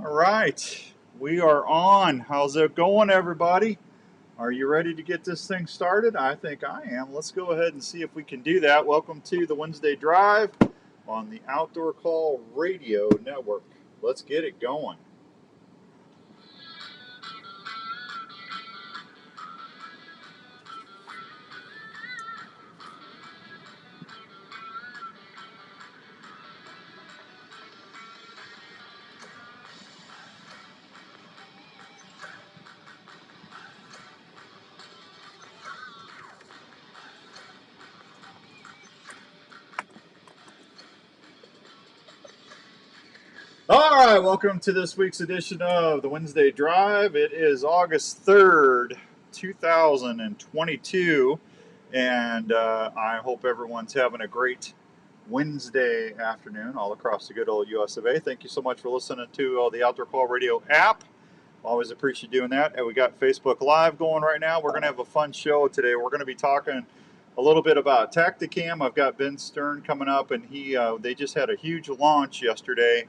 All right, we are on. How's it going, everybody? Are you ready to get this thing started? I think I am. Let's go ahead and see if we can do that. Welcome to the Wednesday Drive on the Outdoor Call Radio Network. Let's get it going. All right, welcome to this week's edition of the Wednesday Drive. It is August 3rd, 2022, and I hope everyone's having a great Wednesday afternoon all across the good old US of A. Thank you so much for listening to the Outdoor Call Radio app. Always appreciate doing that. And we got Facebook Live going right now. We're going to have a fun show today. We're going to be talking a little bit about Tactacam. I've got Ben Stern coming up, and they just had a huge launch yesterday.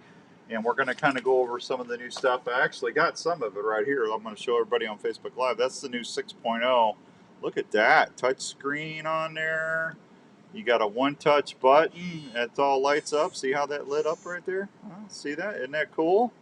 And we're going to kind of go over some of the new stuff. I actually got some of it right here. I'm going to show everybody on Facebook Live. That's the new 6.0. Look at that. Touch screen on there. You got a one-touch button. It all lights up. See how that lit up right there? See that? Isn't that cool?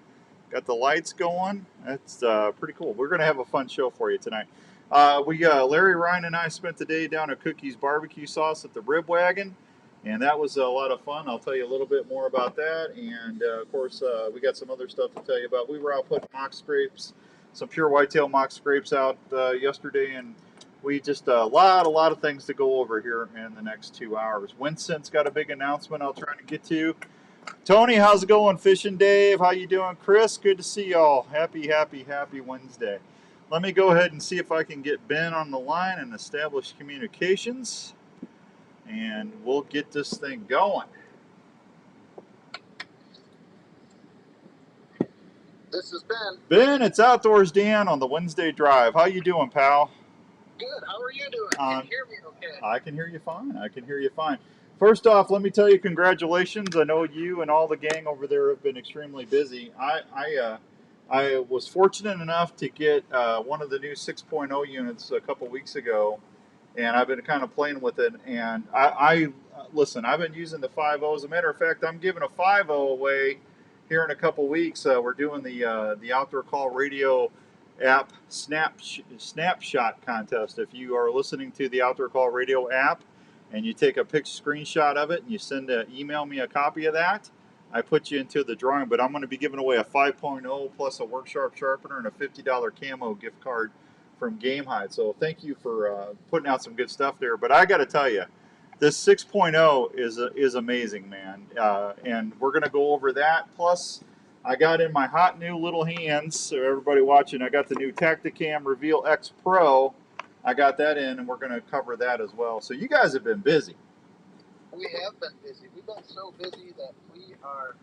Got the lights going. That's pretty cool. We're going to have a fun show for you tonight. Larry, Ryan, and I spent the day down at Cookie's Barbecue Sauce at the Rib Wagon. And that was a lot of fun. I'll tell you a little bit more about that. And, of course, we got some other stuff to tell you about. We were out putting mock scrapes, some pure whitetail mock scrapes out yesterday. And we just a lot of things to go over here in the next 2 hours. Winston's got a big announcement I'll try to get to. Tony, how's it going? Fishing Dave, how you doing? Chris, good to see y'all. Happy Wednesday. Let me go ahead and see if I can get Ben on the line and establish communications. And we'll get this thing going. This is Ben. Ben, it's Outdoors Dan on the Wednesday Drive. How you doing, pal? Good. How are you doing? Can you hear me okay? I can hear you fine. First off, let me tell you congratulations. I know you and all the gang over there have been extremely busy. I was fortunate enough to get one of the new 6.0 units a couple weeks ago. And I've been kind of playing with it. And listen, I've been using the 5.0. As a matter of fact, I'm giving a 5.0 away here in a couple weeks. We're doing the Outdoor Call Radio app snapshot contest. If you are listening to the Outdoor Call Radio app and you take a screenshot of it and you email me a copy of that, I put you into the drawing. But I'm going to be giving away a 5.0 plus a Work Sharp sharpener and a $50 camo gift card from Game Hide. So thank you for putting out some good stuff there. But I got to tell you, this 6.0 is amazing, man. And we're going to go over that. Plus, I got in my hot new little hands, so everybody watching, I got the new Tactacam Reveal X Pro. I got that in, and we're going to cover that as well. So you guys have been busy. We have been busy. We've been so busy that we are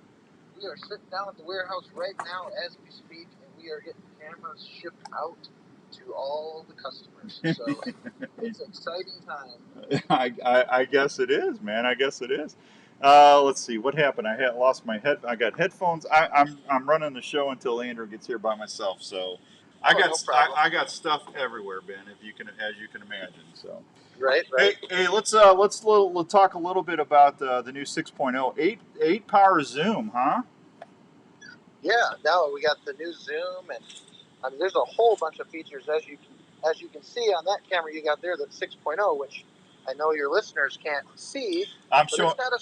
sitting down at the warehouse right now as we speak, and we are getting cameras shipped out to all the customers. So it's an exciting time. I guess it is, man. I guess it is. Let's see what happened. I lost my head. I got headphones. I'm running the show until Andrew gets here by myself. So I got stuff everywhere, Ben. As you can imagine. So right. Hey, let's talk a little bit about the new 6.0 8 power zoom, huh? Yeah. No, we got the new zoom and. I mean, there's a whole bunch of features as you can see on that camera you got there, that's 6.0, which I know your listeners can't see. It's got a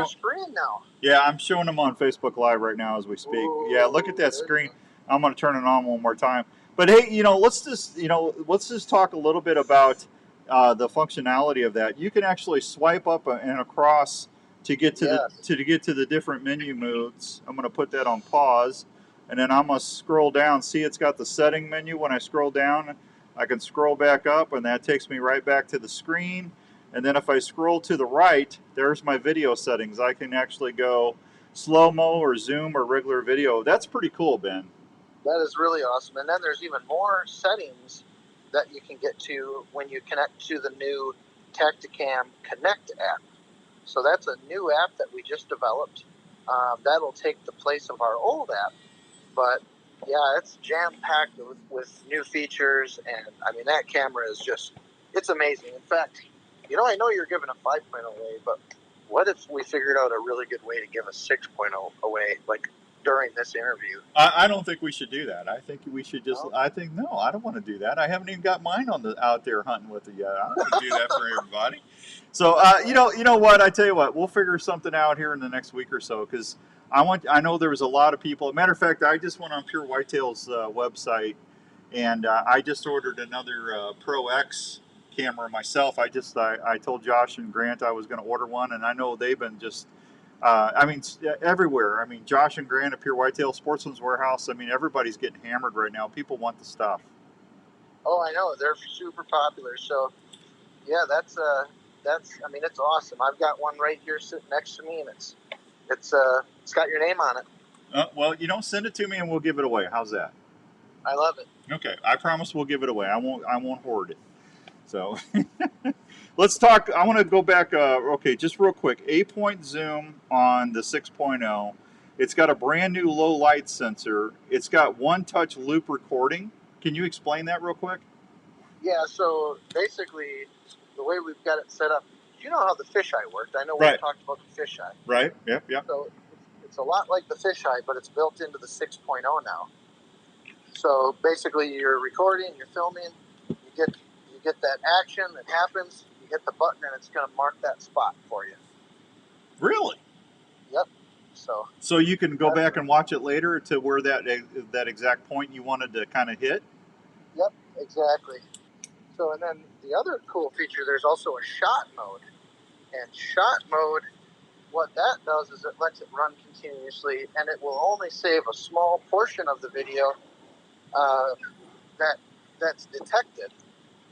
screen now. Yeah, I'm showing them on Facebook Live right now as we speak. Ooh, yeah, look at that screen. I'm going to turn it on one more time. But hey, let's just talk a little bit about the functionality of that. You can actually swipe up and across to get to the different menu modes. I'm going to put that on pause. And then I'm going to scroll down. See, it's got the setting menu. When I scroll down, I can scroll back up, and that takes me right back to the screen. And then if I scroll to the right, there's my video settings. I can actually go slow-mo or zoom or regular video. That's pretty cool, Ben. That is really awesome. And then there's even more settings that you can get to when you connect to the new Tactacam Connect app. So that's a new app that we just developed. That'll take the place of our old app. But yeah, it's jam packed with new features, and I mean that camera is it's amazing. In fact, I know you're giving a 5.0 away, but what if we figured out a really good way to give a 6.0 away, like during this interview? I don't think we should do that. I think we should just. No? I think no. I don't want to do that. I haven't even got mine out there hunting with it yet. I don't want to do that for everybody. So you know what? I tell you what, we'll figure something out here in the next week or so because I know there was a lot of people. Matter of fact, I just went on Pure Whitetail's website and I just ordered another Pro X camera myself. I told Josh and Grant I was going to order one, and I know they've been just. I mean, everywhere. I mean, Josh and Grant at Pure Whitetail Sportsman's Warehouse. I mean, everybody's getting hammered right now. People want the stuff. Oh, I know, they're super popular. So yeah, that's I mean, it's awesome. I've got one right here sitting next to me, and it's got your name on it. Well, send it to me and we'll give it away. How's that? I love it. Okay, I promise we'll give it away. I won't hoard it. So let's talk. I want to go back. Okay, just real quick. 8-point zoom on the 6.0. It's got a brand new low light sensor. It's got one-touch loop recording. Can you explain that real quick? Yeah. So basically, the way we've got it set up, you know how the fisheye worked. I know Right. we've talked about the fisheye. Right. Yep. Yep. So it's a lot like the fisheye, but it's built into the 6.0 now. So basically, you're recording, you're filming, you get that action that happens, you hit the button, and it's going to mark that spot for you. Really? Yep. So you can go back and watch it later to where that exact point you wanted to kind of hit? Yep, exactly. So, and then the other cool feature, there's also a shot mode. And shot mode, what that does is it lets it run continuously, and it will only save a small portion of the video that's detected.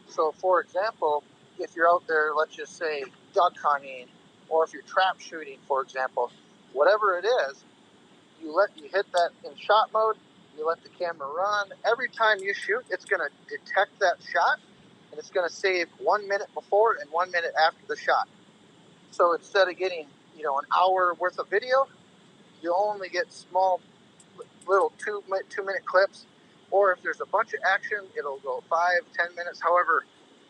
So, for example, if you're out there, let's just say duck hunting, or if you're trap shooting, for example, whatever it is, you hit that in shot mode. You let the camera run. Every time you shoot, it's going to detect that shot, and it's going to save 1 minute before and 1 minute after the shot. So instead of getting an hour worth of video, you only get small little 2 minute clips. Or if there's a bunch of action, it'll go 5-10 minutes, however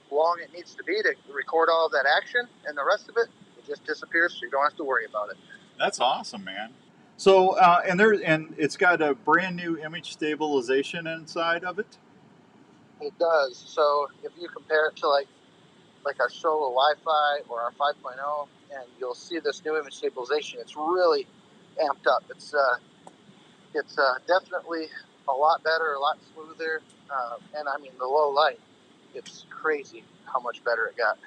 long it needs to be to record all of that action, and the rest of it just disappears, so you don't have to worry about it. That's awesome, man. So and it's got a brand new image stabilization inside of it. It does. So if you compare it to like our solo Wi-Fi or our 5.0, and you'll see this new image stabilization, it's really amped up. It's definitely a lot better, a lot smoother, and I mean the low light. It's crazy how much better it got.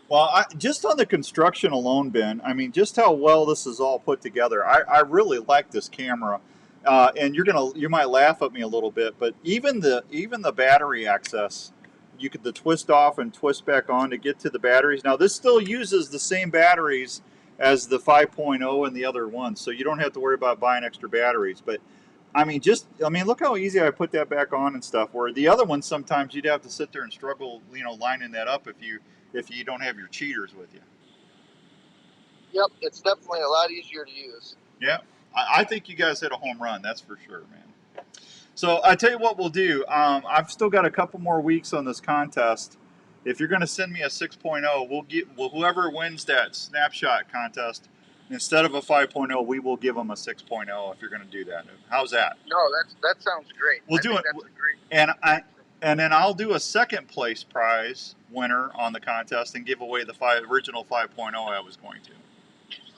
Well, just on the construction alone, Ben, I mean, just how well this is all put together. I really like this camera, and you might laugh at me a little bit, but even the battery access, the twist off and twist back on to get to the batteries. Now, this still uses the same batteries as the 5.0 and the other ones, so you don't have to worry about buying extra batteries. But I mean, look how easy I put that back on and stuff. Where the other ones, sometimes you'd have to sit there and struggle, lining that up if you don't have your cheaters with you. Yep, it's definitely a lot easier to use. Yeah, I think you guys hit a home run. That's for sure, man. So I tell you what we'll do. I've still got a couple more weeks on this contest. If you're going to send me a 6.0, whoever wins that snapshot contest, instead of a 5.0, we will give them a 6.0 if you're going to do that. How's that? No, that sounds great. We'll do it. That's a great. And then I'll do a second place prize winner on the contest and give away the original 5.0 I was going to.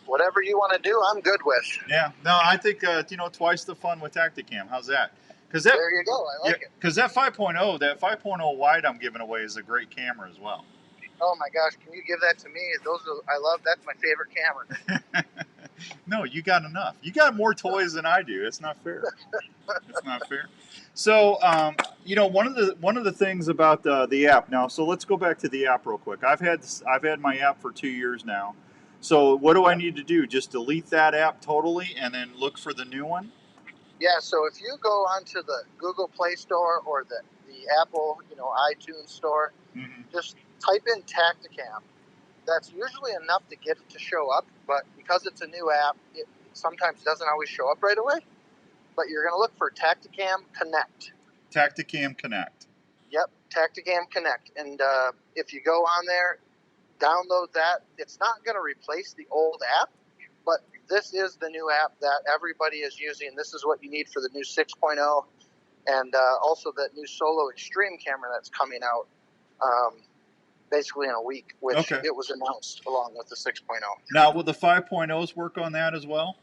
Whatever you want to do, I'm good with. Yeah. No, I think twice the fun with Tactacam. How's that? There you go. I like it. Because that 5.0 wide I'm giving away is a great camera as well. Oh my gosh, can you give that to me? That's my favorite camera. No, you got enough. You got more toys than I do. It's not fair. It's not fair. So, one of the things about the app now. So let's go back to the app real quick. I've had my app for 2 years now. So what do I need to do? Just delete that app totally and then look for the new one? Yeah. So if you go onto the Google Play Store or the Apple, iTunes Store, just type in Tactacam. That's usually enough to get it to show up, but because it's a new app, it sometimes doesn't always show up right away. but you're going to look for Tactacam Connect. Tactacam Connect. Yep, Tactacam Connect. And if you go on there, download that. It's not going to replace the old app, but this is the new app that everybody is using. This is what you need for the new 6.0 and also that new Solo Extreme camera that's coming out basically in a week, which it was announced along with the 6.0. Now, will the 5.0s work on that as well?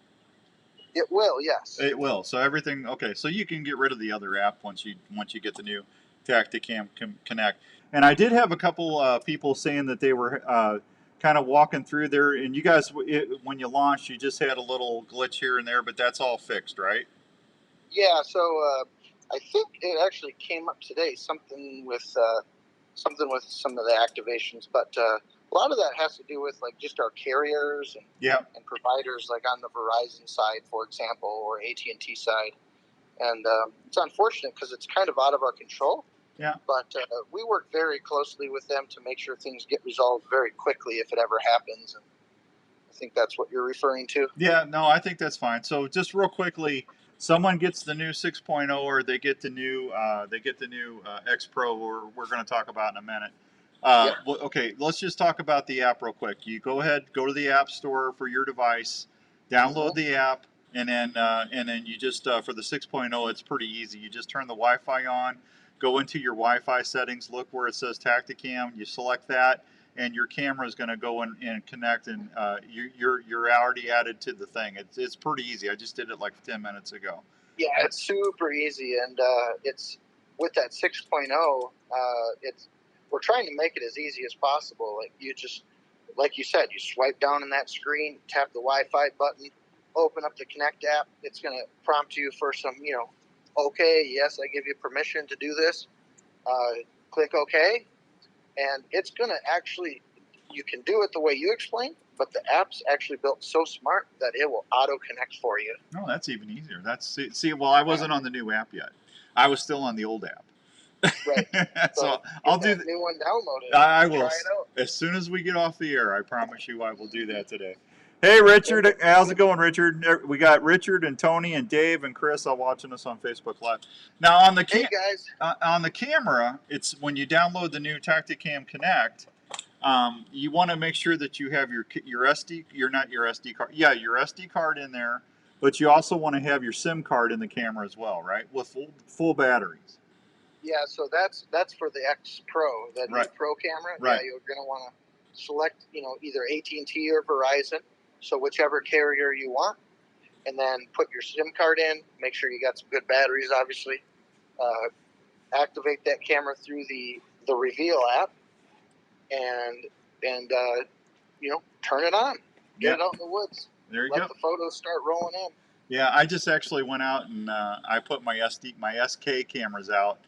It will, yes. It will. So everything, okay. So you can get rid of the other app once you get the new Tactacam Connect. And I did have a couple people saying that they were kind of walking through there. And you guys, when you launched, you just had a little glitch here and there, but that's all fixed, right? Yeah. So I think it actually came up today. Something with some of the activations, but a lot of that has to do with like just our carriers and providers, like on the Verizon side, for example, or AT&T side. And it's unfortunate because it's kind of out of our control. Yeah. But we work very closely with them to make sure things get resolved very quickly if it ever happens. And I think that's what you're referring to. Yeah, no, I think that's fine. So just real quickly, someone gets the new 6.0 or they get the new X Pro, or we're going to talk about in a minute. Well, okay, let's just talk about the app real quick. You go ahead, go to the App Store for your device, download the app, and then you just for the 6.0, it's pretty easy. You just turn the Wi-Fi on, go into your Wi-Fi settings, look where it says Tactacam, you select that, and your camera is going to go in and connect, and you're already added to the thing. It's pretty easy. I just did it like 10 minutes ago. Yeah, it's super easy, and it's with that 6.0. We're trying to make it as easy as possible. Like you said, you swipe down on that screen, tap the Wi-Fi button, open up the Connect app. It's going to prompt you for some, okay, yes, I give you permission to do this. Click OK, and it's going to actually, you can do it the way you explained, but the app's actually built so smart that it will auto-connect for you. Oh, that's even easier. Well, I wasn't on the new app yet. I was still on the old app. Right. So I'll do the new one downloaded. I will. Try it out. As soon as we get off the air, I promise you I will do that today. Hey, Richard. How's it going, Richard? We got Richard and Tony and Dave and Chris all watching us on Facebook Live. Now, on the hey guys. On the camera, it's when you download the new Tactacam Connect, you want to make sure that you have your SD, your SD card in there, but you also want to have your SIM card in the camera as well, right? With full batteries. Yeah, so that's for the X Pro, the new Pro camera. Right. Yeah, you're going to want to select, either AT&T or Verizon, so whichever carrier you want, and then put your SIM card in. Make sure you got some good batteries, obviously. Activate that camera through the Reveal app, and turn it on. Get it out in the woods. There you go. Let the photos start rolling in. Yeah, I just actually went out and I put my SK cameras out.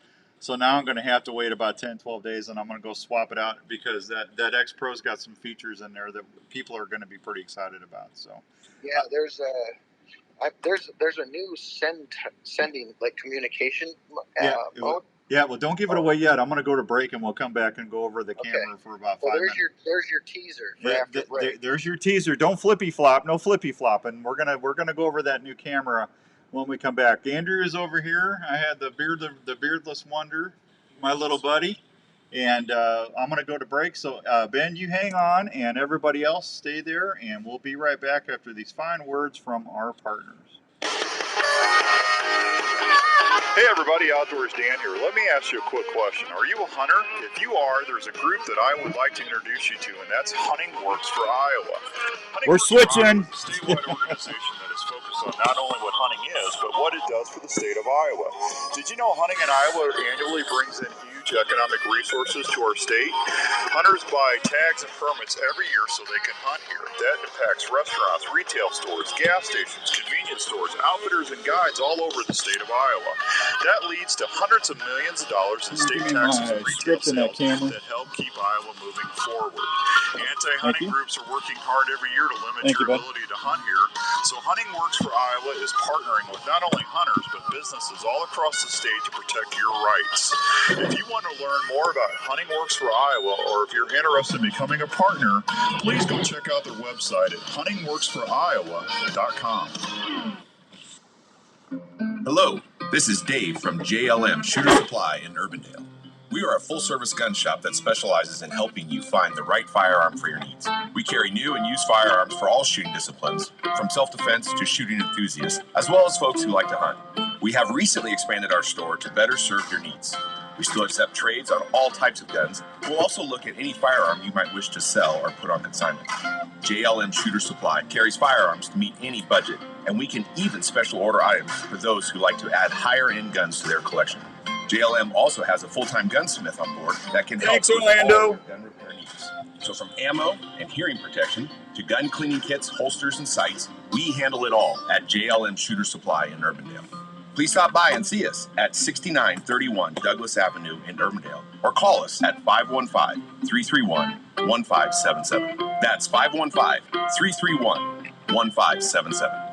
So now I'm going to have to wait about 10, 12 days, and I'm going to go swap it out because that X Pro's got some features in there that people are going to be pretty excited about. So yeah, there's a new sending like communication mode. Yeah, well, don't give it away yet. I'm going to go to break, and we'll come back and go over the camera for about 5 minutes. There's your teaser for after break. There's your teaser. Don't flippy flop. No flippy flop. And we're gonna go over that new camera when we come back. Andrew is over here. I had the beardless wonder, my little buddy, and I'm gonna go to break. So Ben, you hang on, and everybody else stay there, and we'll be right back after these fine words from our partners. Hey everybody, Outdoors Dan here. Let me ask you a quick question. Are you a hunter? If you are, there's a group that I would like to introduce you to, and that's Hunting Works for Iowa. We're switching. A statewide organization that is focused on not only what hunting is, but what it does for the state of Iowa. Did you know hunting in Iowa annually brings in huge economic resources to our state? Hunters buy tags and permits every year so they can hunt here. That impacts restaurants, retail stores, gas stations, convenience stores, outfitters, and guides all over the state of Iowa. That leads to hundreds of millions of dollars in state taxes and retail sales that help keep Iowa moving forward. Anti-hunting groups are working hard every year to limit your ability to hunt here. So Hunting Works for Iowa is partnering with not only hunters, but businesses all across the state to protect your rights. If you want to learn more about Hunting Works for Iowa, or if you're interested in becoming a partner, please go check out their website at huntingworksforiowa.com. Hello, this is Dave from JLM Shooter Supply in Urbandale. We are a full-service gun shop that specializes in helping you find the right firearm for your needs. We carry new and used firearms for all shooting disciplines, from self-defense to shooting enthusiasts, as well as folks who like to hunt. We have recently expanded our store to better serve your needs. We still accept trades on all types of guns. We'll also look at any firearm you might wish to sell or put on consignment. JLM Shooter Supply carries firearms to meet any budget, and we can even special order items for those who like to add higher-end guns to their collection. JLM also has a full-time gunsmith on board that can help with all your gun repair needs. So from ammo and hearing protection to gun cleaning kits, holsters, and sights, we handle it all at JLM Shooter Supply in Urbandale. Please stop by and see us at 6931 Douglas Avenue in Urbandale, or call us at 515-331-1577. That's 515-331-1577.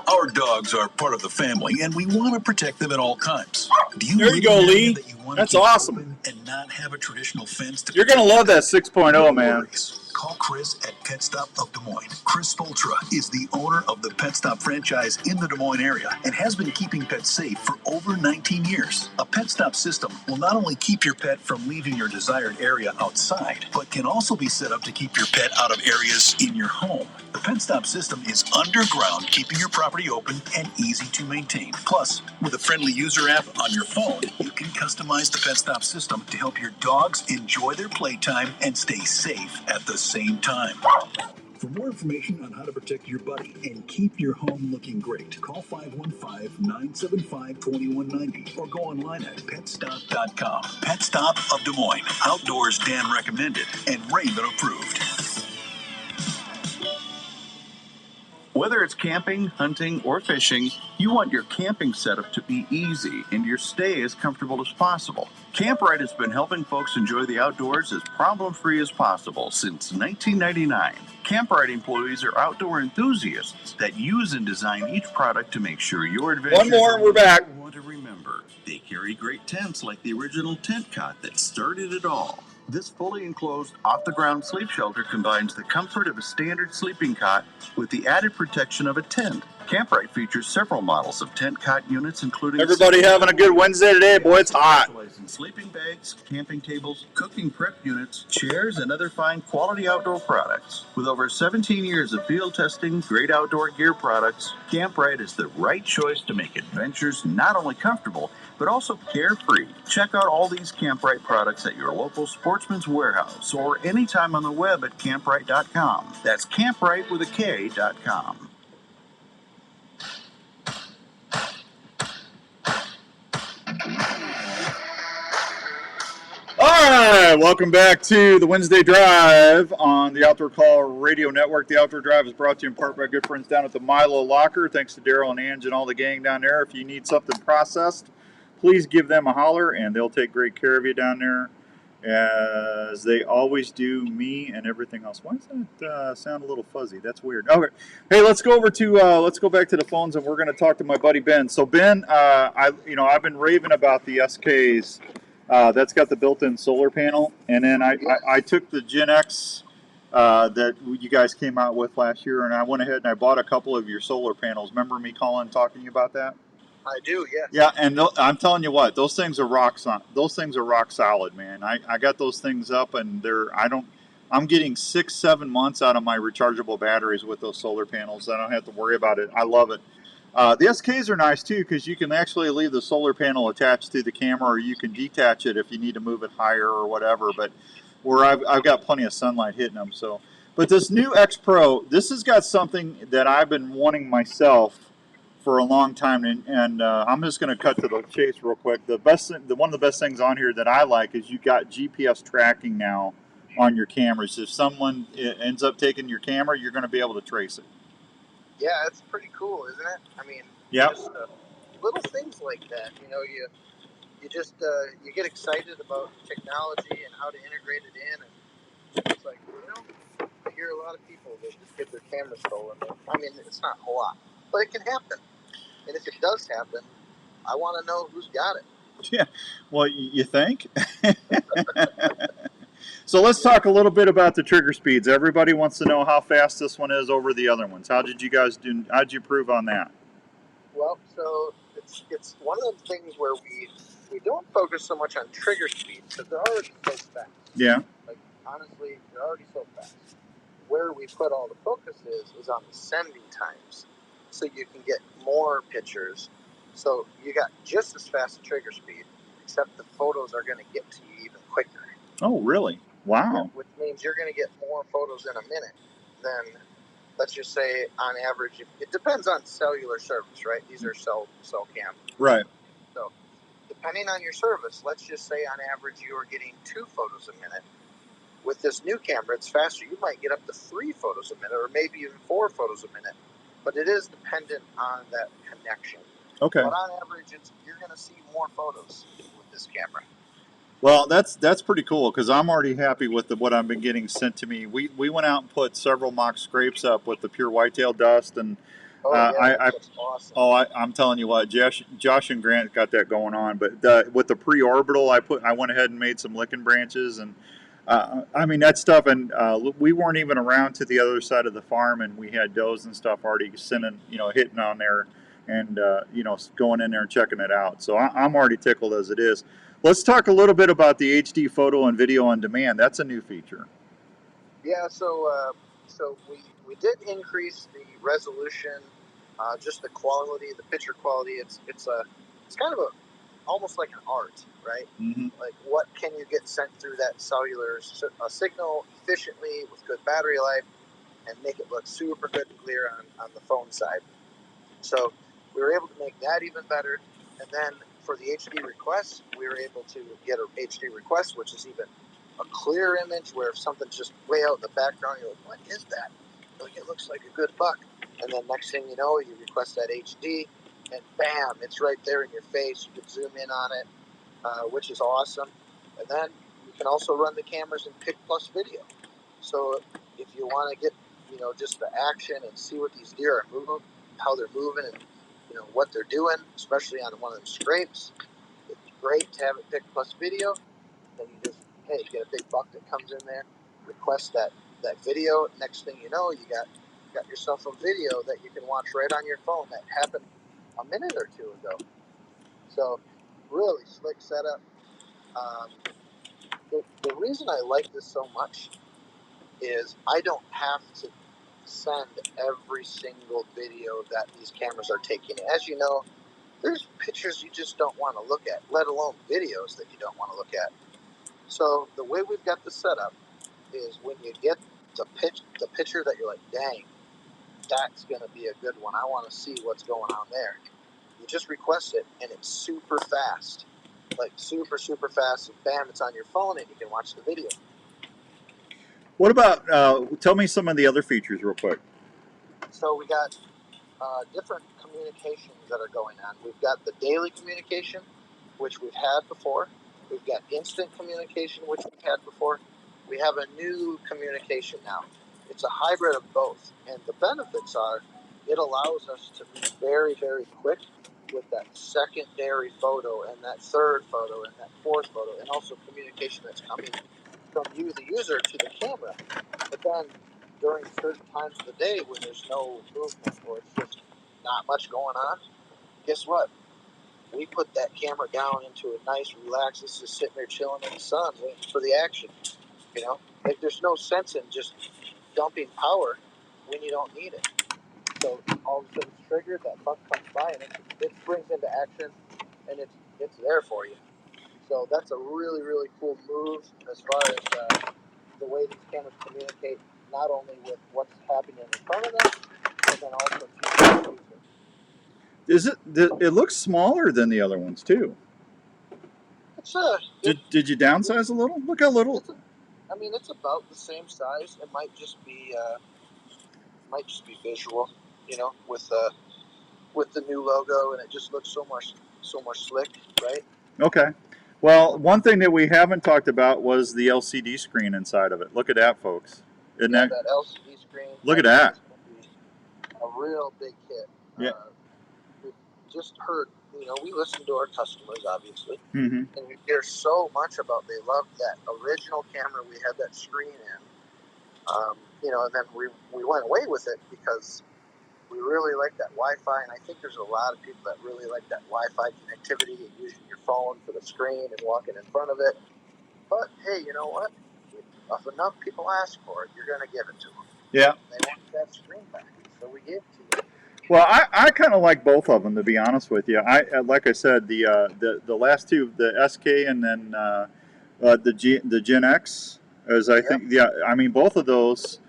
Our dogs are part of the family, and we want to protect them at all times. Do you There you go, Lee. That's awesome. And not have a traditional fence to You're going to love that 6.0, man. Call Chris at Pet Stop of Des Moines. Chris Spoltra is the owner of the Pet Stop franchise in the Des Moines area and has been keeping pets safe for over 19 years. A Pet Stop system will not only keep your pet from leaving your desired area outside, but can also be set up to keep your pet out of areas in your home. The Pet Stop system is underground, keeping your property open and easy to maintain. Plus, with a friendly user app on your phone, you can customize the Pet Stop system to help your dogs enjoy their playtime and stay safe at the same time. For more information on how to protect your buddy and keep your home looking great, call 515-975-2190 or go online at petstop.com. Pet Stop of Des Moines. Outdoors Dan recommended and Raven approved. Whether it's camping, hunting, or fishing, you want your camping setup to be easy and your stay as comfortable as possible. Camprite has been helping folks enjoy the outdoors as problem-free as possible since 1999. Camprite employees are outdoor enthusiasts that use and design each product to make sure your adventure. One more, we're back. Want to remember, they carry great tents like the original tent cot that started it all. This fully enclosed, off-the-ground sleep shelter combines the comfort of a standard sleeping cot with the added protection of a tent. Camprite features several models of tent cot units, including... Everybody having a good Wednesday today, boy. It's hot. Sleeping bags, camping tables, cooking prep units, chairs, and other fine quality outdoor products. With over 17 years of field testing, great outdoor gear products, Camprite is the right choice to make adventures not only comfortable, but also carefree. Check out all these Camprite products at your local Sportsman's Warehouse or anytime on the web at camprite.com. That's camprite with a K.com. All right, welcome back to the Wednesday Drive on the Outdoor Call Radio Network. The Outdoor Drive is brought to you in part by good friends down at the Milo Locker. Thanks to Daryl and Ange and all the gang down there. If you need something processed, please give them a holler, and they'll take great care of you down there, as they always do me and everything else. Why does that sound a little fuzzy? That's weird. Okay, hey, let's go back to the phones, and we're going to talk to my buddy Ben. So Ben, I've been raving about the SKs. That's got the built-in solar panel, and then I took the Gen X that you guys came out with last year, and I went ahead and I bought a couple of your solar panels. Remember me calling and talking about that? I do, yes. Yeah, and I'm telling you what, those things are rock solid, man. I got those things up, and I'm getting 6-7 months out of my rechargeable batteries with those solar panels. I don't have to worry about it. I love it. The SKs are nice too, because you can actually leave the solar panel attached to the camera, or you can detach it if you need to move it higher or whatever. But where I've got plenty of sunlight hitting them. So, but this new X Pro, this has got something that I've been wanting myself for a long time, and I'm just going to cut to the chase real quick. One of the best things on here that I like is you got GPS tracking now on your cameras. If someone ends up taking your camera, you're going to be able to trace it. Yeah, it's pretty cool, isn't it? I mean, yep. Just little things like that. You know, you get excited about technology and how to integrate it in, and it's like, I hear a lot of people that just get their cameras stolen. I mean, it's not a lot, but it can happen. And if it does happen, I want to know who's got it. Yeah. Well, you think? So let's talk a little bit about the trigger speeds. Everybody wants to know how fast this one is over the other ones. How did you guys do? How did you prove on that? Well, so it's one of the things where we don't focus so much on trigger speed because they're already so fast. Yeah. Like honestly, they're already so fast. Where we put all the focus is on the sending times, so you can get more pictures. So you got just as fast a trigger speed, except the photos are going to get to you even quicker. Oh, really? Wow. Which means you're going to get more photos in a minute than, let's just say, on average. It depends on cellular service, right? These are cell cam. Right. So depending on your service, let's just say on average you are getting 2 photos a minute. With this new camera, it's faster. You might get up to 3 photos a minute, or maybe even 4 photos a minute. But it is dependent on that connection. Okay. But on average, you're going to see more photos with this camera. Well, that's pretty cool because I'm already happy with what I've been getting sent to me. We went out and put several mock scrapes up with the pure whitetail dust, and That's awesome. I'm telling you what, Josh and Grant got that going on. But with the pre-orbital, I went ahead and made some licking branches, and I mean that stuff. And we weren't even around to the other side of the farm, and we had does and stuff already sending, hitting on there, and going in there and checking it out. So I'm already tickled as it is. Let's talk a little bit about the HD photo and video on demand. That's a new feature. Yeah, so we did increase the resolution, just the quality, the picture quality. It's kind of almost like an art, right? Mm-hmm. Like what can you get sent through that cellular signal efficiently with good battery life and make it look super good and clear on the phone side. So we were able to make that even better. And then for the HD requests, we were able to get an HD request, which is even a clear image where if something's just way out in the background, you're like, what is that? Like, it looks like a good buck. And then next thing you know, you request that HD, and bam, it's right there in your face. You can zoom in on it, which is awesome. And then you can also run the cameras in Pic Plus video. So if you want to get, just the action and see what these deer are moving, how they're moving, and what they're doing, especially on one of them scrapes, it's great to have it Pic Plus video. Then you just, you get a big buck that comes in there, request that video. Next thing you know, you got yourself a video that you can watch right on your phone that happened a minute or 2 ago. So really slick setup. The reason I like this so much is I don't have to send every single video that these cameras are taking. As you know, there's pictures you just don't want to look at, let alone videos that you don't want to look at. So the way we've got this set up is when you get the picture that you're like, dang, that's going to be a good one. I want to see what's going on there. You just request it, and it's super fast. Like super, super fast. And bam, it's on your phone, and you can watch the video. What about, tell me some of the other features real quick. So we got different communications that are going on. We've got the daily communication, which we've had before. We've got instant communication, which we've had before. We have a new communication now. It's a hybrid of both. And the benefits are it allows us to be very, very quick with that secondary photo and that third photo and that fourth photo, and also communication that's coming from you, the user, to the camera. But then during certain times of the day when there's no movement or it's just not much going on, guess what? We put that camera down into a nice, relaxed, it's just sitting there chilling in the sun waiting for the action. Like there's no sense in just dumping power when you don't need it. So all of a sudden it's triggered, that buck comes by, and it springs into action, and it's there for you. So that's a really, really cool move as far as the way these cameras communicate, not only with what's happening in front of them, but then also to the user. It looks smaller than the other ones too. Did you downsize a little? Look how little. It's about the same size. It might just be visual, with the new logo, and it just looks so much slick, right? Okay. Well, one thing that we haven't talked about was the LCD screen inside of it. Look at that, folks. Isn't that LCD screen? Look at that. A real big hit. Yeah. We've just heard we listen to our customers, obviously, Mm-hmm. and we hear so much about they loved that original camera we had that screen in. And then we went away with it because we really like that Wi-Fi, and I think there's a lot of people that really like that Wi-Fi connectivity and using your phone for the screen and walking in front of it. But hey, you know what? If enough people ask for it, you're going to give it to them. Yeah. They want that screen package, so we gave it to you. Well, I kind of like both of them, to be honest with you. Like I said, the last two, the SK and then the Gen X, as I think. Yeah, I mean both of those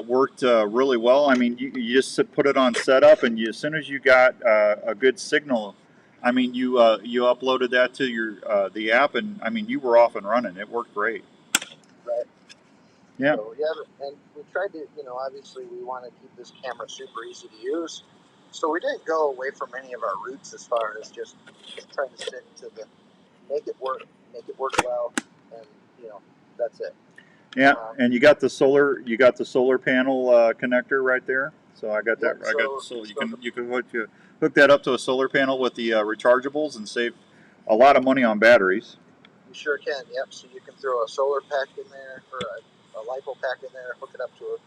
worked really well. I mean, you just put it on setup, and as soon as you got a good signal, I mean you uploaded that to your the app, and I mean you were off and running. It worked great. Right. Yeah. So yeah, and we tried to, obviously we want to keep this camera super easy to use. So we didn't go away from any of our roots as far as just trying to stick to the make it work well, and that's it. Yeah, and you got the solar panel connector right there. So I got that. You can hook that up to a solar panel with the rechargeables and save a lot of money on batteries. You sure can. Yep. So you can throw a solar pack in there or a LiPo pack in there, hook it up to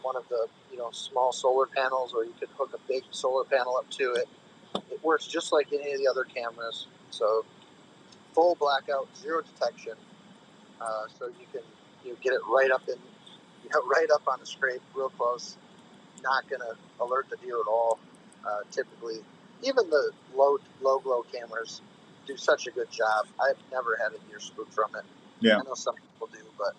one of the small solar panels, or you could hook a big solar panel up to it. It works just like any of the other cameras. So full blackout, zero detection. So you can get it right up right up on the scrape, real close. Not going to alert the deer at all. Typically, even the low glow cameras do such a good job. I've never had a deer spook from it. Yeah. I know some people do, but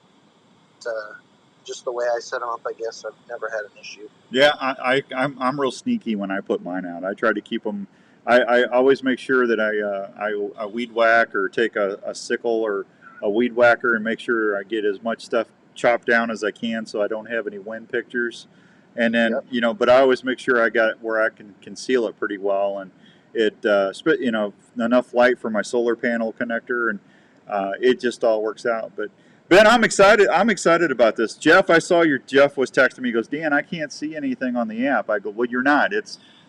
just the way I set them up, I guess I've never had an issue. Yeah, I'm real sneaky when I put mine out. I try to keep them. I always make sure that I weed whack or take a sickle or a weed whacker and make sure I get as much stuff chopped down as I can so I don't have any wind pictures. And then but I always make sure I got it where I can conceal it pretty well, and it enough light for my solar panel connector, and it just all works out. But Ben, I'm excited. I'm excited about this. Jeff was texting me. He goes, Dan, I can't see anything on the app. I go, well, you're not.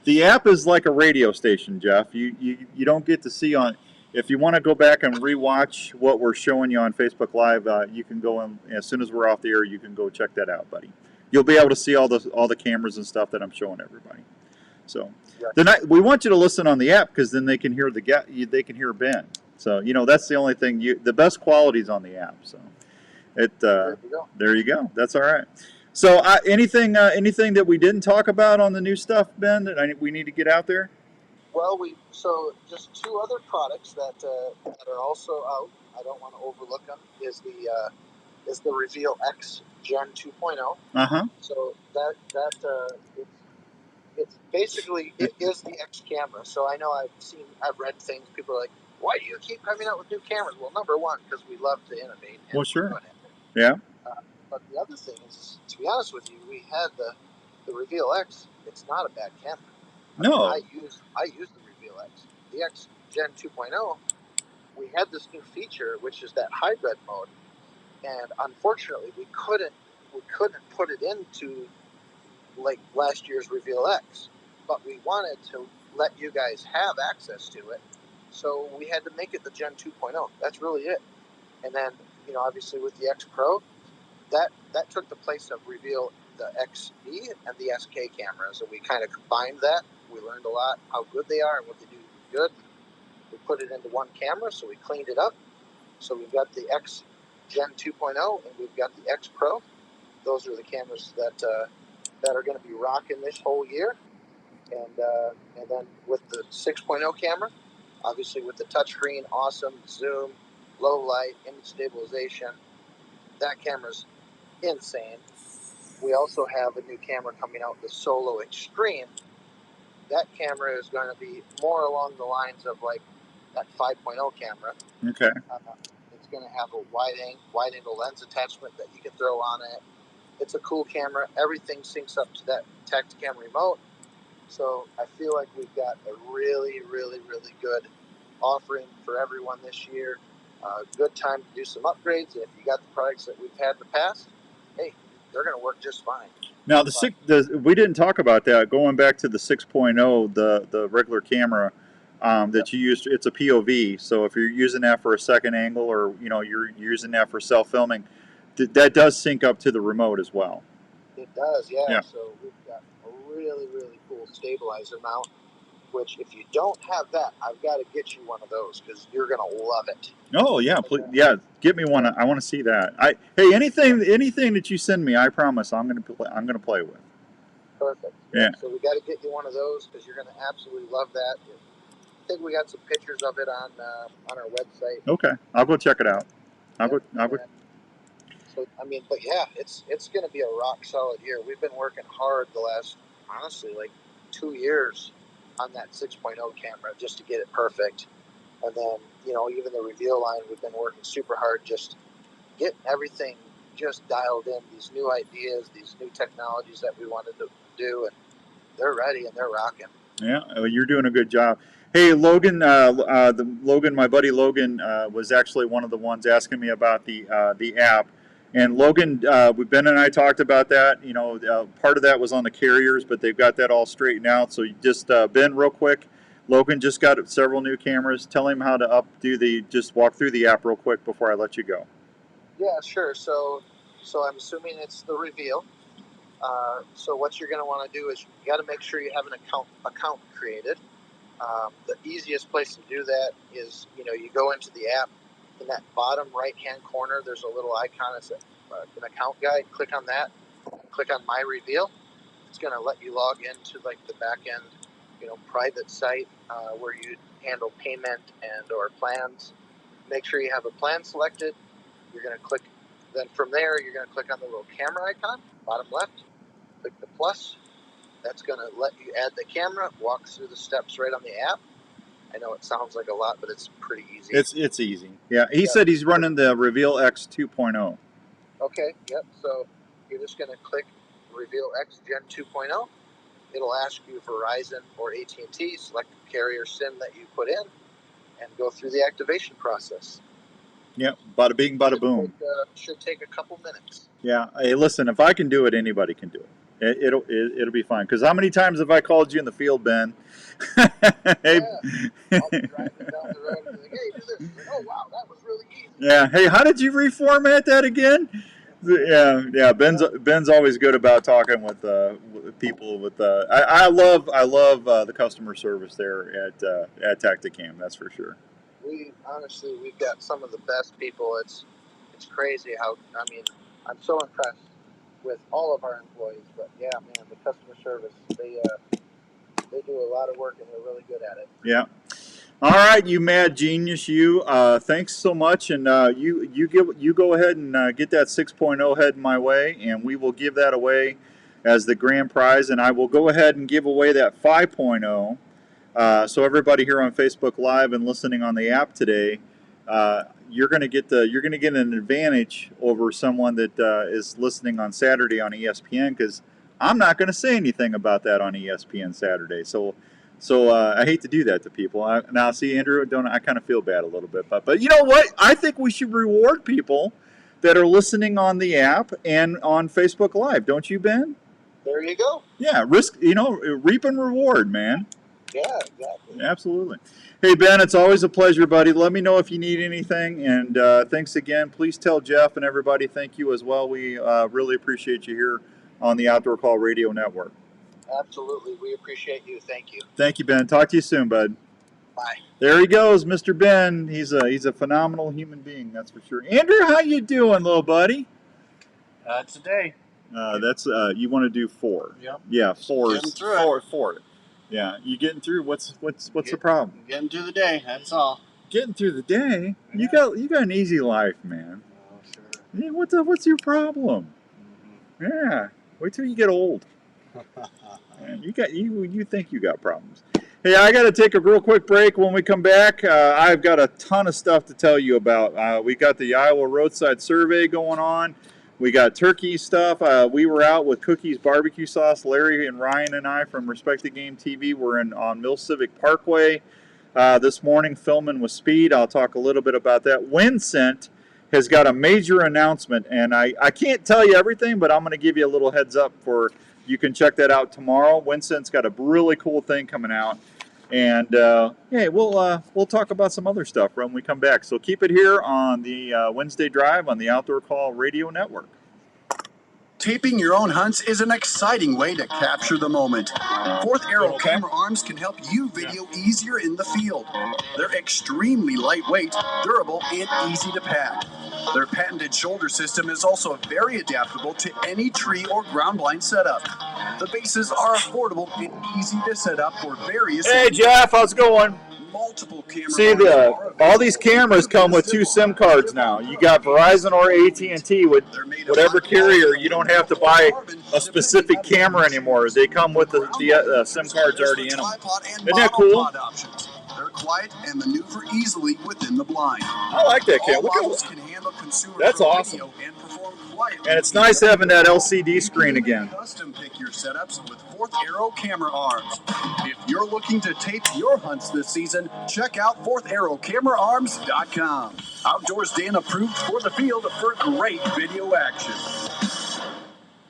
The app is like a radio station, Jeff. You don't get to see on. If you want to go back and rewatch what we're showing you on Facebook Live, you can go in as soon as we're off the air. You can go check that out, buddy. You'll be able to see all the cameras and stuff that I'm showing everybody. So we want you to listen on the app because then they can hear they can hear Ben. So that's the only thing. The best quality is on the app. So. There you go. That's all right. So anything that we didn't talk about on the new stuff, Ben, that we need to get out there? Well, just two other products that are also out. I don't want to overlook them. Is the Reveal X Gen 2.0. So it's basically it is the X camera. So I know I've read things. People are like, why do you keep coming out with new cameras? Well, number one, because we love to innovate. Well, sure. Yeah. But the other thing is, to be honest with you, we had the Reveal X. It's not a bad camera. No. I use the Reveal X. The X Gen 2.0. We had this new feature, which is that hybrid mode, and unfortunately, we couldn't put it into like last year's Reveal X, but we wanted to let you guys have access to it, so we had to make it the Gen 2.0. That's really it. And then obviously with the X Pro, that took the place of Reveal the XE and the SK cameras, and we kind of combined that. We learned a lot how good they are and what they do good. We put it into one camera, so we cleaned it up. So we've got the X Gen 2.0 and we've got the X Pro. Those are the cameras that are going to be rocking this whole year. And then with the 6.0 camera, obviously with the touchscreen, awesome zoom, low light, image stabilization. That camera's insane. We also have a new camera coming out, the Solo Extreme. That camera is going to be more along the lines of like that 5.0 camera. Okay. It's going to have a wide angle lens attachment that you can throw on it. It's a cool camera. Everything syncs up to that Tactacam remote. So I feel like we've got a really, really, really good offering for everyone this year. Good time to do some upgrades. And if you got the products that we've had in the past, hey, they're going to work just fine. Now we didn't talk about that. Going back to the 6.0, the regular camera, that you use. It's a POV. So if you're using that for a second angle, or you're using that for self-filming, that does sync up to the remote as well. It does, yeah. Yeah. So we've got a really, really cool stabilizer mount, which if you don't have that, I've got to get you one of those because you're going to love it. Oh, yeah. Please, yeah, get me one. I want to see that. Hey, anything that you send me, I promise I'm going to play with. Perfect. Yeah. So we got to get you one of those because you're going to absolutely love that. I think we got some pictures of it on our website. Okay. I'll go check it out. I'll go. So, I mean, but yeah, it's going to be a rock solid year. We've been working hard the last, honestly, like 2 years on that 6.0 camera just to get it perfect. And then, even the reveal line, we've been working super hard just getting everything just dialed in, these new ideas, these new technologies that we wanted to do, and they're ready and they're rocking. Yeah, you're doing a good job. Hey, Logan, my buddy Logan was actually one of the ones asking me about the app. And Logan, Ben and I talked about that. Part of that was on the carriers, but they've got that all straightened out. So just Ben, real quick, Logan just got several new cameras. Tell him how to just walk through the app real quick before I let you go. Yeah, sure. So I'm assuming it's the reveal. So what you're going to want to do is you got to make sure you have an account created. The easiest place to do that is, you go into the app. In that bottom right-hand corner, there's a little icon. It's an account guide. Click on that. Click on My Reveal. It's going to let you log into like the back-end, private site where you handle payment and or plans. Make sure you have a plan selected. You're going to click. Then from there, you're going to click on the little camera icon, bottom left. Click the plus. That's going to let you add the camera. Walk through the steps right on the app. I know it sounds like a lot, but it's pretty easy. It's easy. Yeah, he said he's running the Reveal X 2.0. Okay, yep. So you're just going to click Reveal X Gen 2.0. It'll ask you Verizon or AT&T, select the carrier SIM that you put in, and go through the activation process. Yep, bada bing, bada boom. Should take a couple minutes. Yeah. Hey, listen, if I can do it, anybody can do it. It'll be fine. Because how many times have I called you in the field, Ben? Hey, I'll be driving down the road and be like, hey, do this. Like, oh, wow, that was really easy. Yeah. Hey, how did you reformat that again? Yeah. Ben's always good about talking with people. I love the customer service there at Tactacam. That's for sure. We've got some of the best people. It's crazy how, I'm so impressed with all of our employees, but yeah, man, the customer service, they do a lot of work and they're really good at it. Yeah. All right, you mad genius, you. Thanks so much, and you go ahead and get that 6.0 head my way, and we will give that away as the grand prize, and I will go ahead and give away that 5.0. So everybody here on Facebook Live and listening on the app today, you're going to get an advantage over someone that is listening on Saturday on ESPN, because I'm not going to say anything about that on ESPN Saturday. So I hate to do that to people. Now, see, Andrew, I kind of feel bad a little bit, but you know what? I think we should reward people that are listening on the app and on Facebook Live. Don't you, Ben? There you go. Yeah, reap and reward, man. Yeah, exactly. Absolutely. Hey, Ben, it's always a pleasure, buddy. Let me know if you need anything, and thanks again. Please tell Jeff and everybody thank you as well. We really appreciate you here on the Outdoor Call Radio Network. Absolutely. We appreciate you. Thank you. Thank you, Ben. Talk to you soon, bud. Bye. There he goes, Mr. Ben. He's a phenomenal human being, that's for sure. Andrew, how you doing, little buddy? Today. That's you want to do 4. Yep. Yeah, 4 Getting is through 4. Yeah, you getting through? What's the problem? Getting through the day. That's all. Getting through the day? Yeah. You got an easy life, man. Oh, sure. Yeah, what's your problem? Mm-hmm. Yeah, wait till you get old. Man, you think you got problems. Hey, I got to take a real quick break. When we come back, I've got a ton of stuff to tell you about. We got the Iowa Roadside Survey going on. We got turkey stuff. We were out with Cookies Barbecue Sauce. Larry and Ryan and I from Respect the Game TV were on Mill Civic Parkway this morning filming with Speed. I'll talk a little bit about that. Wincent has got a major announcement, and I can't tell you everything, but I'm going to give you a little heads up for you can check that out tomorrow. Wincent's got a really cool thing coming out. And yeah, we'll talk about some other stuff when we come back. So keep it here on the Wednesday Drive on the Outdoor Call Radio Network. Taping your own hunts is an exciting way to capture the moment. Fourth Arrow camera arms can help you video easier in the field. They're extremely lightweight, durable, and easy to pack. Their patented shoulder system is also very adaptable to any tree or ground blind setup. The bases are affordable and easy to set up for various. Hey Jeff, how's it going? Multiple camera. See, all these cameras come with 2 SIM cards now. You got Verizon or AT&T with whatever carrier. You don't have to buy a specific camera anymore. They come with the SIM cards already in them. Isn't that cool? They're quiet and maneuver easily within the blind. I like that camera. Look at that's awesome. And it's nice having that LCD screen again. Custom pick your setups with Fourth Arrow camera arms. If you're looking to tape your hunts this season, check out fourtharrowcameraarms.com. Outdoors Dan approved for the field for great video action.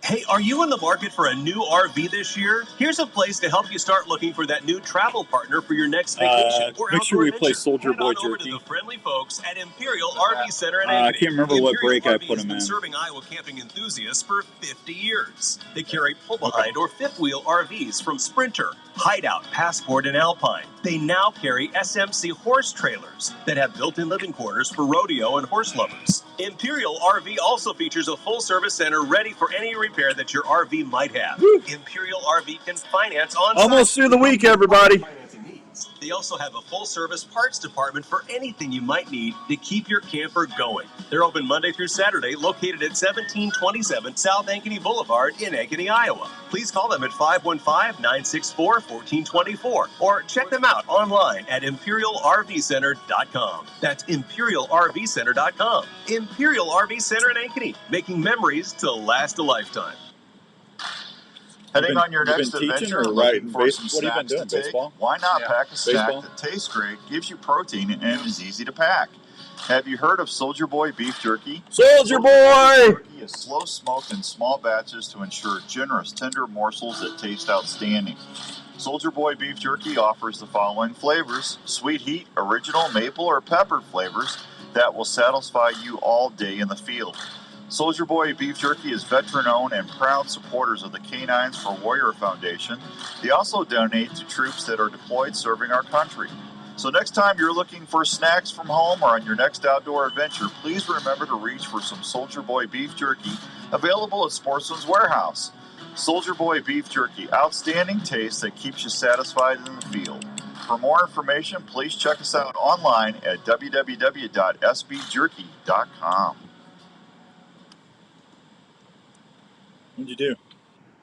Hey, are you in the market for a new RV this year? Here's a place to help you start looking for that new travel partner for your next vacation or make sure we adventure. play Soldier Boy Head on over Jerky. to the friendly folks at Imperial RV Center in I can't remember what break I put them in. Serving Iowa camping enthusiasts for 50 years. They carry pull-behind or fifth-wheel RVs from Sprinter, Hideout, Passport, and Alpine. They now carry SMC horse trailers that have built-in living quarters for rodeo and horse lovers. Imperial RV also features a full-service center ready for any repair that your RV might have. Woo. Imperial RV can finance on Almost through the week, everybody. They also have a full-service parts department for anything you might need to keep your camper going. They're open Monday through Saturday, located at 1727 South Ankeny Boulevard in Ankeny, Iowa. Please call them at 515-964-1424 or check them out online at ImperialRVCenter.com. That's ImperialRVCenter.com. Imperial RV Center in Ankeny, making memories to last a lifetime. Heading on your next adventure, or looking for some what have you been snacks to doing, take? baseball? Why not pack a snack Baseball? that tastes great, gives you protein, and is easy to pack? Have you heard of Soldier Boy beef jerky? Soldier Boy! Jerky is slow smoked in small batches to ensure generous, tender morsels that taste outstanding. Soldier Boy beef jerky offers the following flavors: sweet heat, original, maple, or peppered flavors that will satisfy you all day in the field. Soldier Boy Beef Jerky is veteran-owned and proud supporters of the Canines for Warrior Foundation. They also donate to troops that are deployed serving our country. So next time you're looking for snacks from home or on your next outdoor adventure, please remember to reach for some Soldier Boy Beef Jerky, available at Sportsman's Warehouse. Soldier Boy Beef Jerky, outstanding taste that keeps you satisfied in the field. For more information, please check us out online at www.sbjerky.com. What'd you do?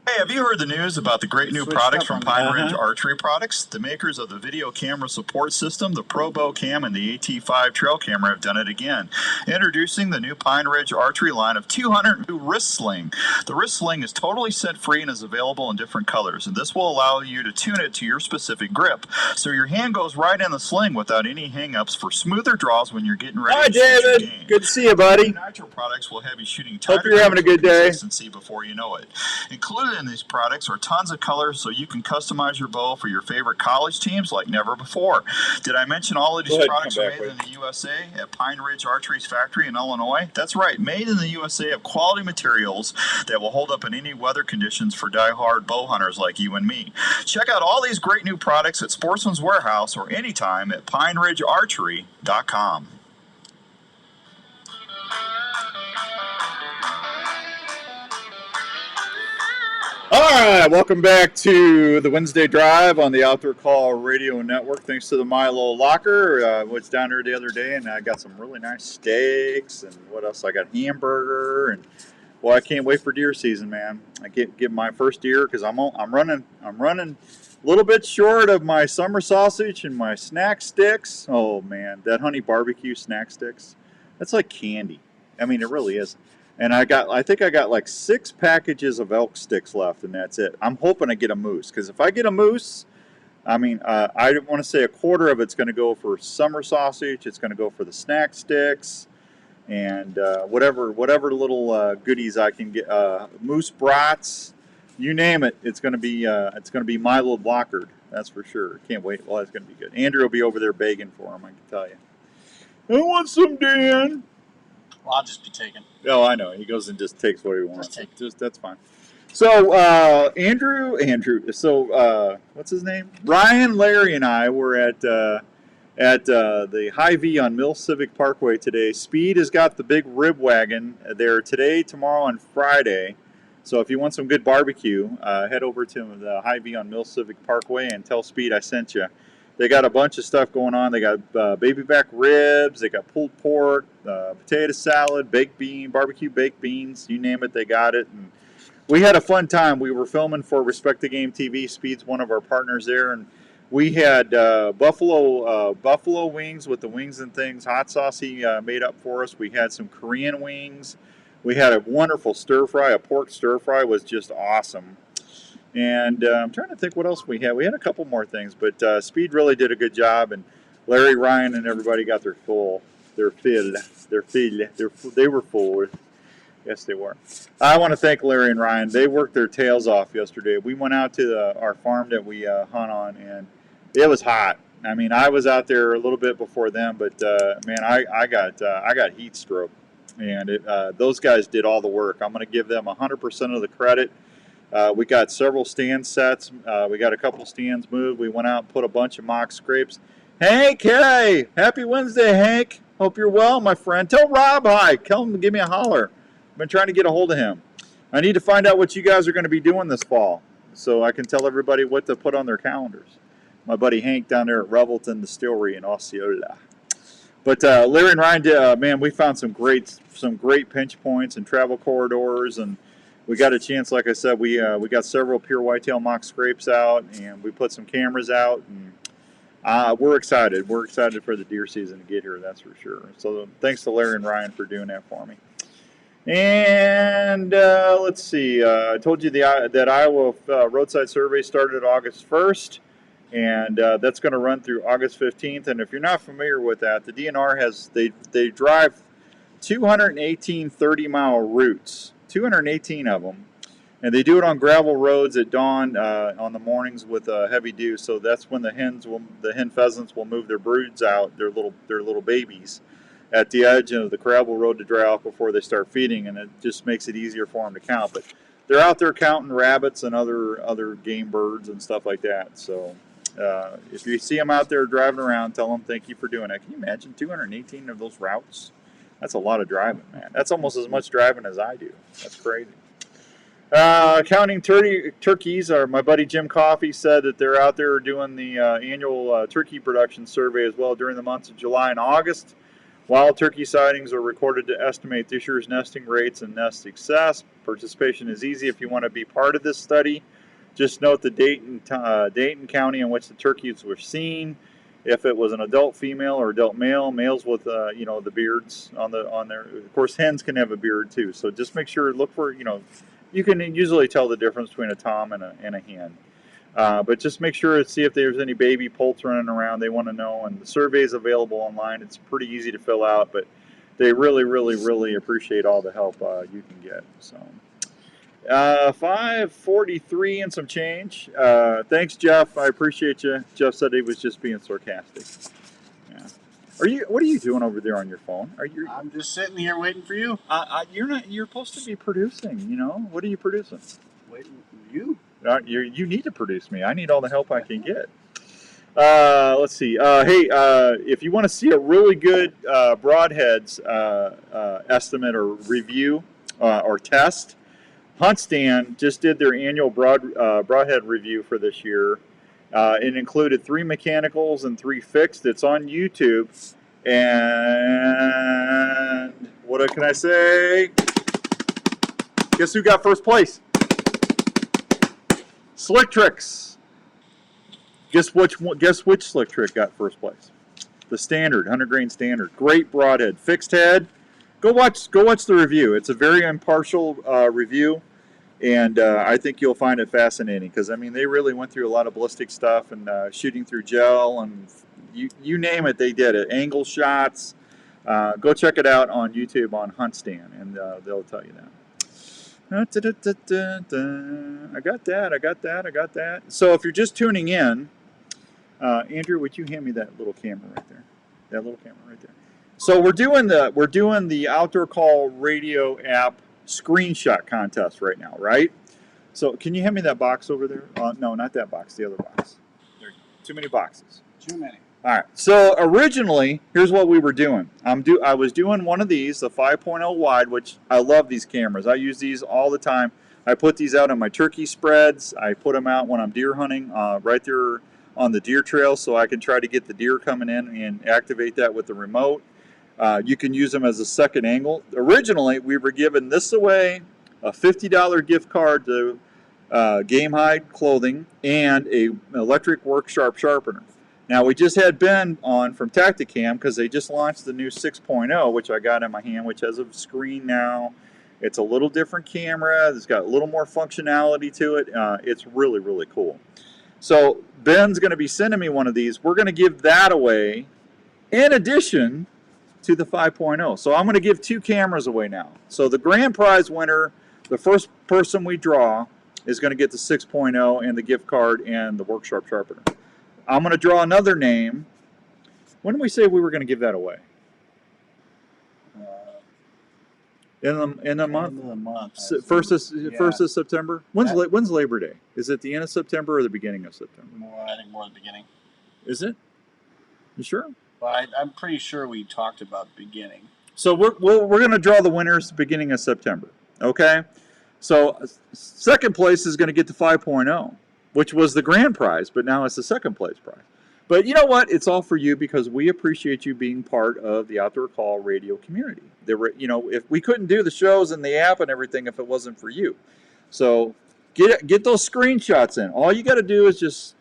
Hey, have you heard the news about the great new Switched products up from on me. Pine Ridge Archery Products? The makers of the video camera support system, the Pro Bow Cam, and the AT5 trail camera have done it again. Introducing the new Pine Ridge Archery line of 200 new wrist sling. The wrist sling is totally scent-free and is available in different colors, and this will allow you to tune it to your specific grip, so your hand goes right in the sling without any hang-ups for smoother draws when you're getting ready Hi, to shoot your David. game. Good to see you, buddy. Nitro products will have you shooting Hope tighter you're having a good day. consistency before you know it. Included in these products are tons of colors so you can customize your bow for your favorite college teams like never before. Did I mention all of these Go ahead, products come are back, made in the USA at Pine Ridge Archery's factory in Illinois? That's right, made in the USA of quality materials that will hold up in any weather conditions for die-hard bow hunters like you and me. Check out all these great new products at Sportsman's Warehouse or anytime at PineRidgeArchery.com. All right, welcome back to the Wednesday Drive on the Outdoor Call Radio Network. Thanks to the Milo Locker. I was down there the other day, and I got some really nice steaks. And what else? I got hamburger, and well, I can't wait for deer season, man. I get my first deer because I'm running a little bit short of my summer sausage and my snack sticks. Oh man, that honey barbecue snack sticks, that's like candy. I mean, it really is. And I think I got like 6 packages of elk sticks left, and that's it. I'm hoping I get a moose, because if I get a moose, I mean, I want to say a quarter of it's going to go for summer sausage. It's going to go for the snack sticks, and whatever little goodies I can get. Moose brats, you name it. It's going to be Milo Lockered. That's for sure. Can't wait. Well, that's going to be good. Andrew will be over there begging for him, I can tell you. I want some, Dan. Well, I'll just be taking. Oh, I know. He goes and just takes what he wants. Just take. Just that's fine. So Andrew. So what's his name? Ryan, Larry, and I were at the Hy-Vee on Mill Civic Parkway today. Speed has got the big rib wagon there today, tomorrow, and Friday. So if you want some good barbecue, head over to the Hy-Vee on Mill Civic Parkway and tell Speed I sent you. They got a bunch of stuff going on. They got baby back ribs. They got pulled pork, potato salad, baked bean, barbecue baked beans. You name it, they got it. And we had a fun time. We were filming for Respect the Game TV. Speed's one of our partners there, and we had buffalo wings with the wings and things. Hot sauce he made up for us. We had some Korean wings. We had a wonderful stir fry. A pork stir fry was just awesome. And I'm trying to think what else we had. We had a couple more things, but Speed really did a good job. And Larry, Ryan, and everybody got their fill. They were full. Yes, they were. I want to thank Larry and Ryan. They worked their tails off yesterday. We went out to our farm that we hunt on, and it was hot. I mean, I was out there a little bit before them, but man, I got heat stroke, and those guys did all the work. I'm going to give them 100% of the credit. We got several stand sets. We got a couple stands moved. We went out and put a bunch of mock scrapes. Hank, hey, happy Wednesday, Hank. Hope you're well, my friend. Tell Rob hi. Tell him to give me a holler. I've been trying to get a hold of him. I need to find out what you guys are going to be doing this fall so I can tell everybody what to put on their calendars. My buddy Hank down there at Revelton Distillery in Osceola. But Larry and Ryan did, man, we found some great pinch points and travel corridors, and we got a chance, like I said, we got several pure whitetail mock scrapes out, and we put some cameras out, and we're excited. We're excited for the deer season to get here, that's for sure. So thanks to Larry and Ryan for doing that for me. And let's see. I told you that Iowa roadside survey started August 1st, and that's going to run through August 15th. And if you're not familiar with that, the DNR has they drive 218 30-mile routes, 218 of them, and they do it on gravel roads at dawn on the mornings with heavy dew. So that's when the hen pheasants will move their broods out, their little babies, at the edge of the gravel road to dry off before they start feeding, and it just makes it easier for them to count. But they're out there counting rabbits and other game birds and stuff like that. So if you see them out there driving around, tell them thank you for doing that. Can you imagine 218 of those routes? That's a lot of driving, man. That's almost as much driving as I do. That's crazy. Counting turkeys, my buddy Jim Coffey said that they're out there doing the annual turkey production survey as well during the months of July and August. Wild turkey sightings are recorded to estimate this year's nesting rates and nest success. Participation is easy if you want to be part of this study. Just note the Dayton County in which the turkeys were seen. If it was an adult female or adult male, males with the beards on there. Of course, hens can have a beard too. So just make sure, look for, you can usually tell the difference between a tom and a hen. But just make sure to see if there's any baby poults running around. They want to know, and the survey is available online. It's pretty easy to fill out, but they really, really, really appreciate all the help you can get. So 5:43 and some change. Thanks, Jeff. I appreciate you. Jeff said he was just being sarcastic. Yeah. What are you doing over there on your phone? I'm just sitting here waiting for you. You're not. You're supposed to be producing. What are you producing? Waiting for you. You need to produce me. I need all the help I can get. Let's see. Hey, if you want to see a really good broadheads estimate or review or test, HuntStand just did their annual broadhead review for this year. It included 3 mechanicals and 3 fixed. It's on YouTube. And what can I say? Guess who got first place? Slick Tricks. Guess which Slick Trick got first place? The standard, 100 grain standard. Great broadhead, fixed head. Go watch the review. It's a very impartial review, and I think you'll find it fascinating because they really went through a lot of ballistic stuff and shooting through gel and you name it, they did it. Angle shots. Go check it out on YouTube on HuntStand, and they'll tell you that. I got that. So if you're just tuning in, Andrew, would you hand me that little camera right there? That little camera right there. So we're doing the Outdoor Call Radio app screenshot contest right now, right? So can you hand me that box over there? No, not that box. The other box. There you go. Too many boxes. Too many. All right. So originally, here's what we were doing. I was doing one of these, the 5.0 wide, which I love these cameras. I use these all the time. I put these out on my turkey spreads. I put them out when I'm deer hunting, right there on the deer trail, so I can try to get the deer coming in and activate that with the remote. You can use them as a second angle. Originally, we were giving this away, a $50 gift card to Game Hide Clothing and an electric work sharp sharpener. Now, we just had Ben on from Tactacam because they just launched the new 6.0, which I got in my hand, which has a screen now. It's a little different camera. It's got a little more functionality to it. It's really, really cool. So Ben's going to be sending me one of these. We're going to give that away in addition to the 5.0. So I'm going to give 2 cameras away now. So the grand prize winner, the first person we draw, is going to get the 6.0 and the gift card and the work sharp sharpener. I'm going to draw another name. When did we say we were going to give that away? In the month? End of the month. First of September? When's Labor Day? Is it the end of September or the beginning of September? I think more at the beginning. Is it? You sure? Well, I'm pretty sure we talked about beginning. So we're going to draw the winners beginning of September. Okay? So second place is going to get the 5.0, which was the grand prize, but now it's the second place prize. But you know what? It's all for you because we appreciate you being part of the Outdoor Call Radio community. If we couldn't do the shows and the app and everything if it wasn't for you. So get those screenshots in. All you got to do is just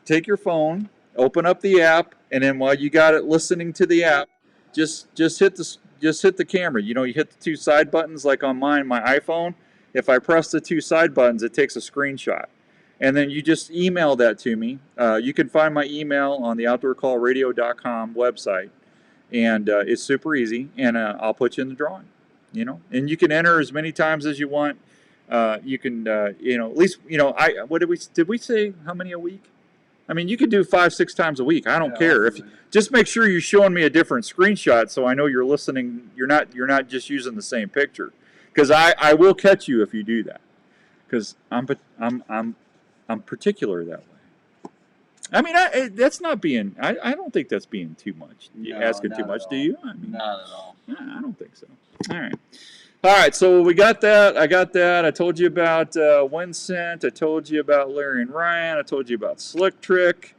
take your phone, open up the app, and then while you got it listening to the app, just hit the camera. You hit the 2 side buttons like on my iPhone. If I press the 2 side buttons, it takes a screenshot. And then you just email that to me. You can find my email on the outdoorcallradio.com website. And it's super easy. And I'll put you in the drawing. And you can enter as many times as you want. You can, at least, did we say how many a week? I mean, you could do 5-6 times a week. I don't care. Just make sure you're showing me a different screenshot so I know you're listening. You're not just using the same picture. Because I will catch you if you do that. Because I'm particular that way. I mean, that's not being. I don't think that's being too much. Asking too much, do you? I mean, not at all. I don't think so. All right. So we got that. I got that. I told you about Winsent. I told you about Larry and Ryan. I told you about Slick Trick.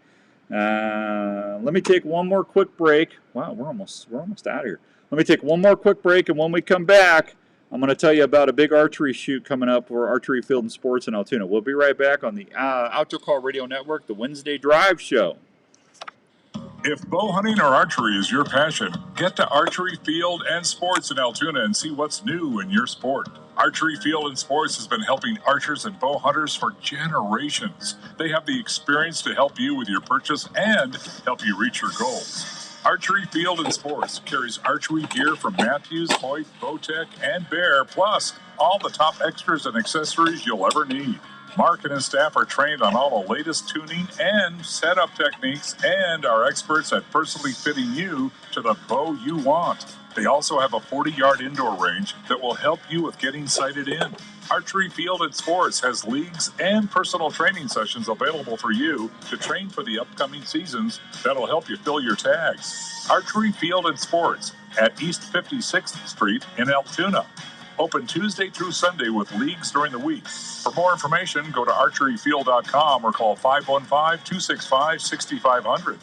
Let me take one more quick break. Wow, we're almost out of here. Let me take one more quick break, and when we come back, I'm going to tell you about a big archery shoot coming up for Archery Field and Sports in Altoona. We'll be right back on the Outdoor Call Radio Network, the Wednesday Drive Show. If bow hunting or archery is your passion, get to Archery Field and Sports in Altoona and see what's new in your sport. Archery Field and Sports has been helping archers and bow hunters for generations. They have the experience to help you with your purchase and help you reach your goals. Archery Field and Sports carries archery gear from Matthews, Hoyt, Bowtech, and Bear, plus all the top extras and accessories you'll ever need. Mark and his staff are trained on all the latest tuning and setup techniques and are experts at personally fitting you to the bow you want. They also have a 40-yard indoor range that will help you with getting sighted in. Archery Field and Sports has leagues and personal training sessions available for you to train for the upcoming seasons that'll help you fill your tags. Archery Field and Sports at East 56th Street in Altoona. Open Tuesday through Sunday with leagues during the week. For more information, go to archeryfield.com or call 515-265-6500.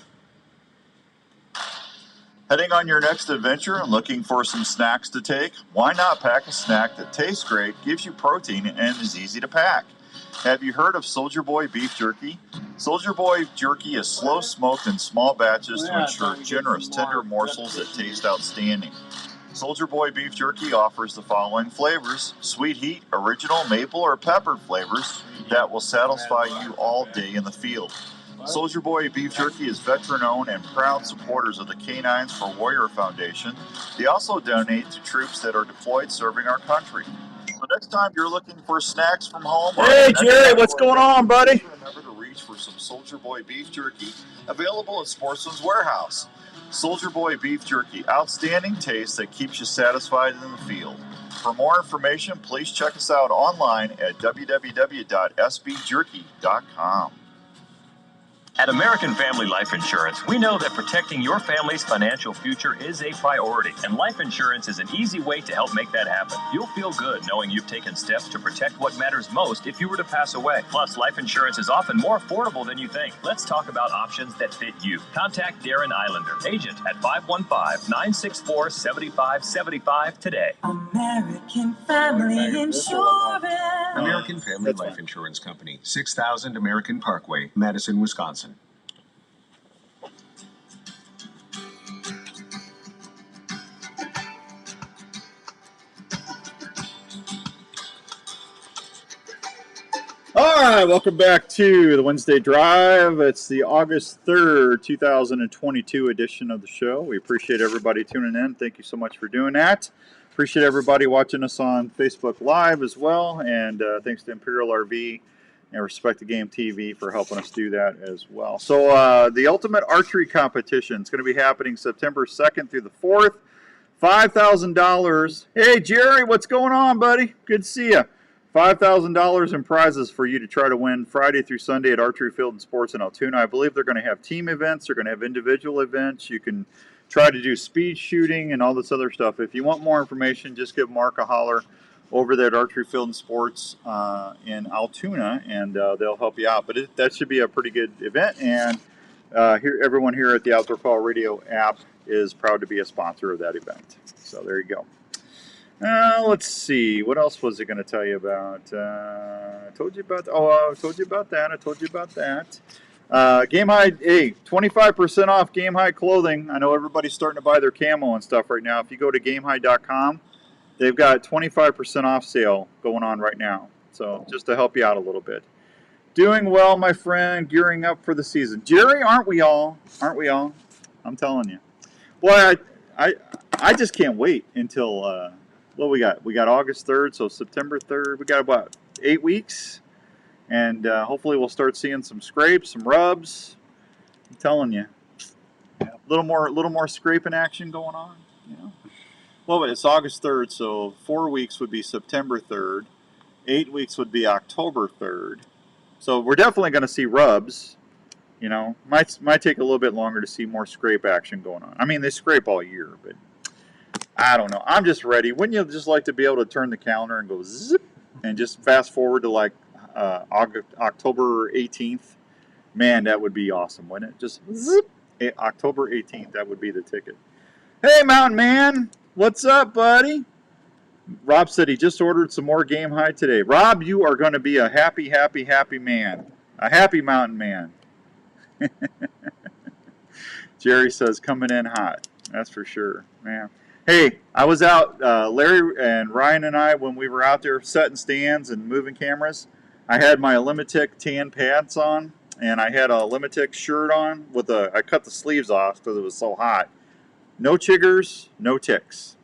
Heading on your next adventure and looking for some snacks to take? Why not pack a snack that tastes great, gives you protein, and is easy to pack? Have you heard of Soldier Boy Beef Jerky? Soldier Boy Jerky is slow smoked in small batches to ensure generous, tender morsels that taste outstanding. Soldier Boy Beef Jerky offers the following flavors: sweet heat, original, maple, or peppered flavors that will satisfy you all day in the field. Soldier Boy Beef Jerky is veteran-owned and proud supporters of the Canines for Warrior Foundation. They also donate to troops that are deployed serving our country. So next time you're looking for snacks from home... Hey, Jerry, what's going on, buddy? Remember to reach reach for some Soldier Boy beef jerky, available at Sportsman's Warehouse. Soldier Boy beef jerky, outstanding taste that keeps you satisfied in the field. For more information, please check us out online at www.sbjerky.com. At American Family Life Insurance, we know that protecting your family's financial future is a priority, and life insurance is an easy way to help make that happen. You'll feel good knowing you've taken steps to protect what matters most if you were to pass away. Plus, life insurance is often more affordable than you think. Let's talk about options that fit you. Contact Darren Islander, agent at 515-964-7575 today. American Family Insurance. American Family Life Insurance Company, 6000 American Parkway, Madison, Wisconsin. All right, welcome back to the Wednesday Drive. It's the August 3rd, 2022 edition of the show. We appreciate everybody tuning in. Thank you so much for doing that. Appreciate everybody watching us on Facebook Live as well. And thanks to Imperial RV and Respect the Game TV for helping us do that as well. So the Ultimate Archery Competition is going to be happening September 2nd through the 4th. $5,000. Hey, Jerry, what's going on, buddy? Good to see you. $5,000 in prizes for you to try to win Friday through Sunday at Archery Field and Sports in Altoona. I believe they're going to have team events. They're going to have individual events. You can try to do speed shooting and all this other stuff. If you want more information, just give Mark a holler over there at Archery Field and Sports in Altoona, and they'll help you out. But that should be a pretty good event, and everyone here at the Outdoor Call Radio app is proud to be a sponsor of that event. So there you go. Let's see. What else was it going to tell you about? I told you about. I told you about that. I told you about that. Game High. Hey, 25% off Game High clothing. I know everybody's starting to buy their camo and stuff right now. If you go to GameHigh.com, they've got 25% off sale going on right now. So just to help you out a little bit. Doing well, my friend. Gearing up for the season. Jerry, aren't we all? Aren't we all? I'm telling you. Boy, I just can't wait until. What we got? We got August 3rd, so September 3rd. We got about 8 weeks, and hopefully we'll start seeing some scrapes, some rubs. I'm telling you, a little more scraping action going on. You know. Well, it's August 3rd, so 4 weeks would be September 3rd. 8 weeks would be October 3rd. So we're definitely going to see rubs. You know, might take a little bit longer to see more scrape action going on. I mean, they scrape all year, but. I don't know. I'm just ready. Wouldn't you just like to be able to turn the calendar and go zip and just fast forward to like October 18th? Man, that would be awesome, wouldn't it? Just zip. October 18th, that would be the ticket. Hey, Mountain Man. What's up, buddy? Rob said he just ordered some more Game High today. Rob, you are going to be a happy, happy, happy man. A happy mountain man. Jerry says coming in hot. That's for sure, man. Hey, I was out, Larry and Ryan and I, when we were out there setting stands and moving cameras, I had my Limitek tan pants on, and I had a Limitek shirt on with I cut the sleeves off because it was so hot. No chiggers, no ticks.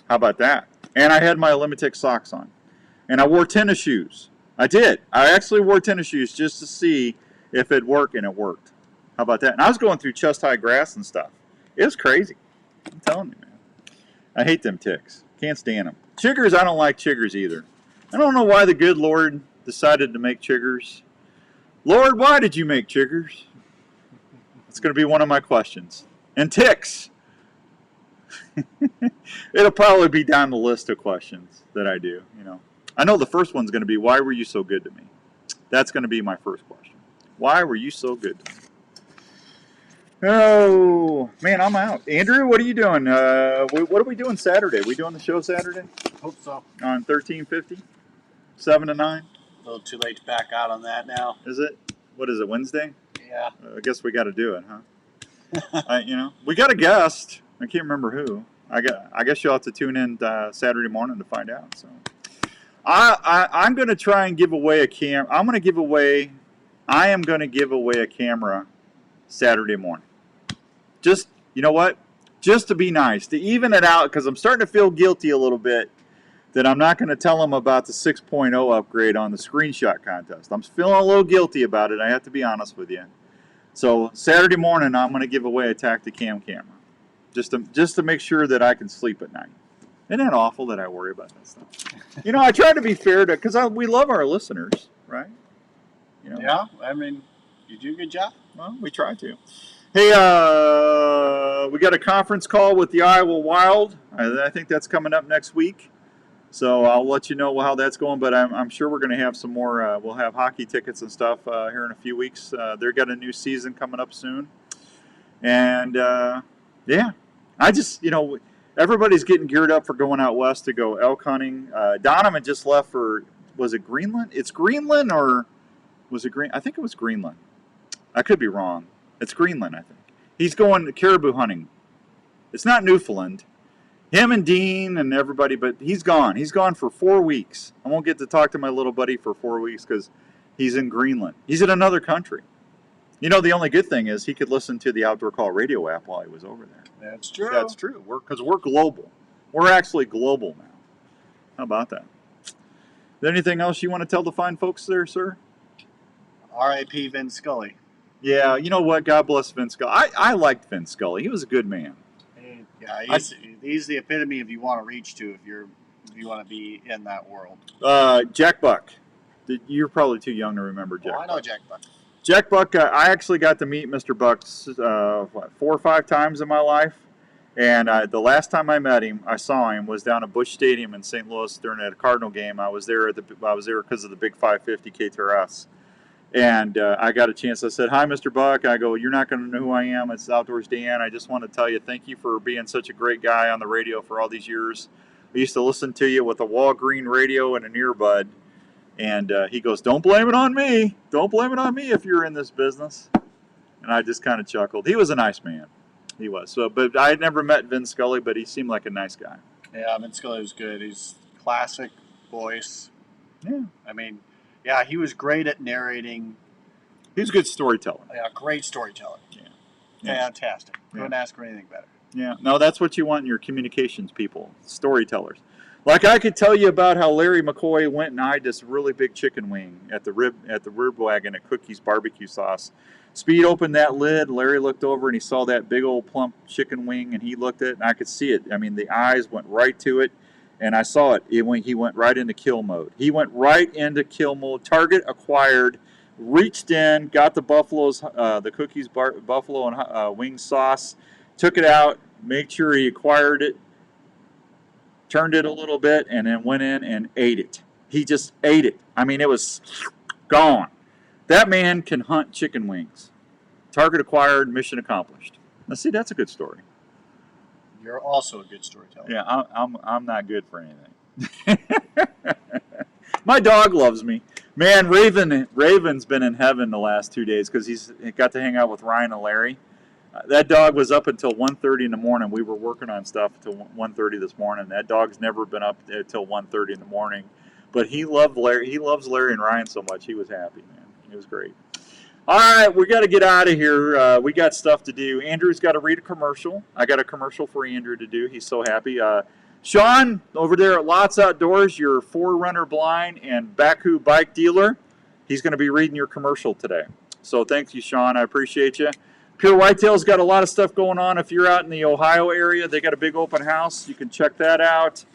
How about that? And I had my Limitek socks on. And I wore tennis shoes. I did. I actually wore tennis shoes just to see if it'd work, and it worked. How about that? And I was going through chest-high grass and stuff. It was crazy. I'm telling you, man. I hate them ticks. Can't stand them. Chiggers, I don't like chiggers either. I don't know why the good Lord decided to make chiggers. Lord, why did you make chiggers? It's going to be one of my questions. And ticks. It'll probably be down the list of questions that I do. You know, I know the first one's going to be, why were you so good to me? That's going to be my first question. Why were you so good to me? Oh, man, I'm out. Andrew, what are you doing? What are we doing Saturday? We doing the show Saturday? Hope so. On 1350? 7 to 9? A little too late to back out on that now. Is it? What is it, Wednesday? Yeah. I guess we got to do it, huh? You know, we got a guest. I can't remember who. I guess you'll have to tune in Saturday morning to find out. So, I'm going to try and give away a camera. I am going to give away a camera Saturday morning. Just, you know what? Just to be nice, to even it out, because I'm starting to feel guilty a little bit that I'm not going to tell them about the 6.0 upgrade on the screenshot contest. I'm feeling a little guilty about it. I have to be honest with you. So Saturday morning, I'm going to give away a Tactacam camera, just to make sure that I can sleep at night. Isn't that awful that I worry about that stuff? You know, I try to be fair to, because we love our listeners, right? You know? Yeah, I mean, you do a good job. Well, we try to. Hey, we got a conference call with the Iowa Wild. I think that's coming up next week. So I'll let you know how that's going, but I'm sure we're going to have some more. We'll have hockey tickets and stuff here in a few weeks. They've got a new season coming up soon. And, yeah, I just, everybody's getting geared up for going out west to go elk hunting. Donovan just left for, was it Greenland? It's Greenland, or was it Green? I think it was Greenland. I could be wrong. It's Greenland, I think. He's going caribou hunting. It's not Newfoundland. Him and Dean and everybody, but he's gone. He's gone for 4 weeks. I won't get to talk to my little buddy for 4 weeks because he's in Greenland. He's in another country. The only good thing is he could listen to the Outdoor Call radio app while he was over there. That's true. That's true. Because we're global. We're actually global now. How about that? Is there anything else you want to tell the fine folks there, sir? R.I.P. Vince Scully. Yeah, you know what? God bless Vince Scully. I liked Vince Scully. He was a good man. Yeah, he's the epitome of you want to reach to if you want to be in that world. Jack Buck. You're probably too young to remember Jack. I know Jack Buck. Jack Buck. I actually got to meet Mr. Buck 4 or 5 times in my life, and the last time I met him, I saw him was down at Busch Stadium in St. Louis during a Cardinal game. I was there because of the big 550 KTRS. And I got a chance. I said, "Hi, Mr. Buck." I go, "You're not going to know who I am. It's Outdoors Dan. I just want to tell you thank you for being such a great guy on the radio for all these years. I used to listen to you with a Walgreen radio and an earbud." And he goes, "Don't blame it on me. Don't blame it on me if you're in this business." And I just kind of chuckled. He was a nice man. He was. But I had never met Vince Scully, but he seemed like a nice guy. Yeah, Vince Scully was good. He's classic voice. Yeah. I mean, yeah, he was great at narrating. He was a good storyteller. Yeah, great storyteller. Yeah. Fantastic. Couldn't ask for anything better. Yeah. No, that's what you want in your communications people, storytellers. Like I could tell you about how Larry McCoy went and eyed this really big chicken wing at the rib wagon at Cookie's Barbecue Sauce. Speed opened that lid. Larry looked over and he saw that big old plump chicken wing, and he looked at it, and I could see it. I mean, the eyes went right to it. And I saw it. He went right into kill mode. He went right into kill mode. Target acquired, reached in, got the the Cookies buffalo and wing sauce, took it out, made sure he acquired it, turned it a little bit, and then went in and ate it. He just ate it. I mean, it was gone. That man can hunt chicken wings. Target acquired, mission accomplished. Now, see, that's a good story. You're also a good storyteller. Yeah, I'm not good for anything. My dog loves me. Man, Raven's been in heaven the last 2 days because he got to hang out with Ryan and Larry. That dog was up until 1:30 in the morning. We were working on stuff until 1:30 this morning. That dog's never been up until 1:30 in the morning. But he loved Larry. He loves Larry and Ryan so much. He was happy, man. It was great. All right, we got to get out of here. We got stuff to do. Andrew's got to read a commercial. I got a commercial for Andrew to do. He's so happy. Sean, over there at Lots Outdoors, your Forerunner blind and Baku bike dealer, he's going to be reading your commercial today. So thank you, Sean. I appreciate you. Pure Whitetail's got a lot of stuff going on. If you're out in the Ohio area, they got a big open house. You can check that out.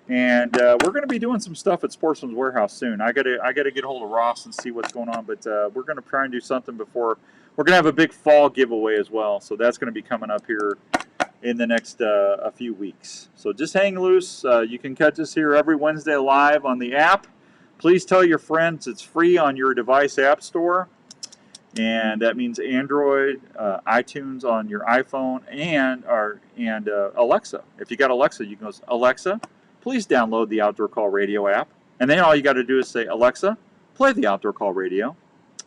And we're going to be doing some stuff at Sportsman's Warehouse soon. I got to get a hold of Ross and see what's going on. But we're going to try and do something before. We're going to have a big fall giveaway as well. So that's going to be coming up here in the next a few weeks. So just hang loose. You can catch us here every Wednesday live on the app. Please tell your friends it's free on your device app store. And that means Android, iTunes on your iPhone, and Alexa. If you got Alexa, you can go, Alexa, please download the Outdoor Call Radio app. And then all you got to do is say, Alexa, play the Outdoor Call Radio.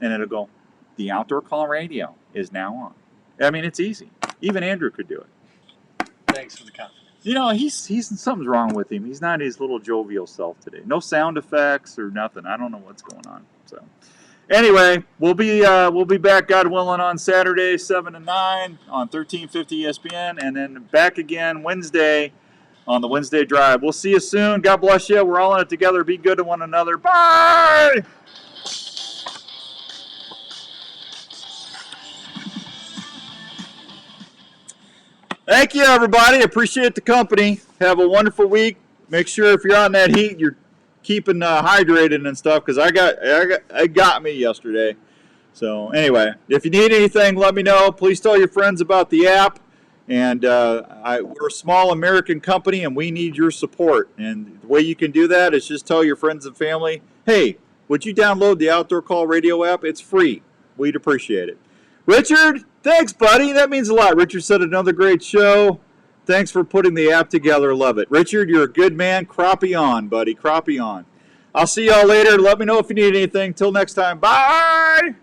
And it'll go, the Outdoor Call Radio is now on. I mean, it's easy. Even Andrew could do it. Thanks for the confidence. You know, he's something's wrong with him. He's not his little jovial self today. No sound effects or nothing. I don't know what's going on. So anyway, we'll be back, God willing, on Saturday, 7 to 9 on 1350 ESPN, and then back again Wednesday, on the Wednesday drive. We'll see you soon. God bless you. We're all in it together. Be good to one another. Bye! Thank you, everybody. Appreciate the company. Have a wonderful week. Make sure if you're on that heat, you're keeping hydrated and stuff, because it got me yesterday. So anyway, if you need anything, let me know. Please tell your friends about the app. And we're a small American company, and we need your support. And the way you can do that is just tell your friends and family, hey, would you download the Outdoor Call Radio app? It's free. We'd appreciate it. Richard, thanks, buddy. That means a lot. Richard said another great show. Thanks for putting the app together. Love it. Richard, you're a good man. Crappie on, buddy. Crappie on. I'll see y'all later. Let me know if you need anything. Till next time. Bye!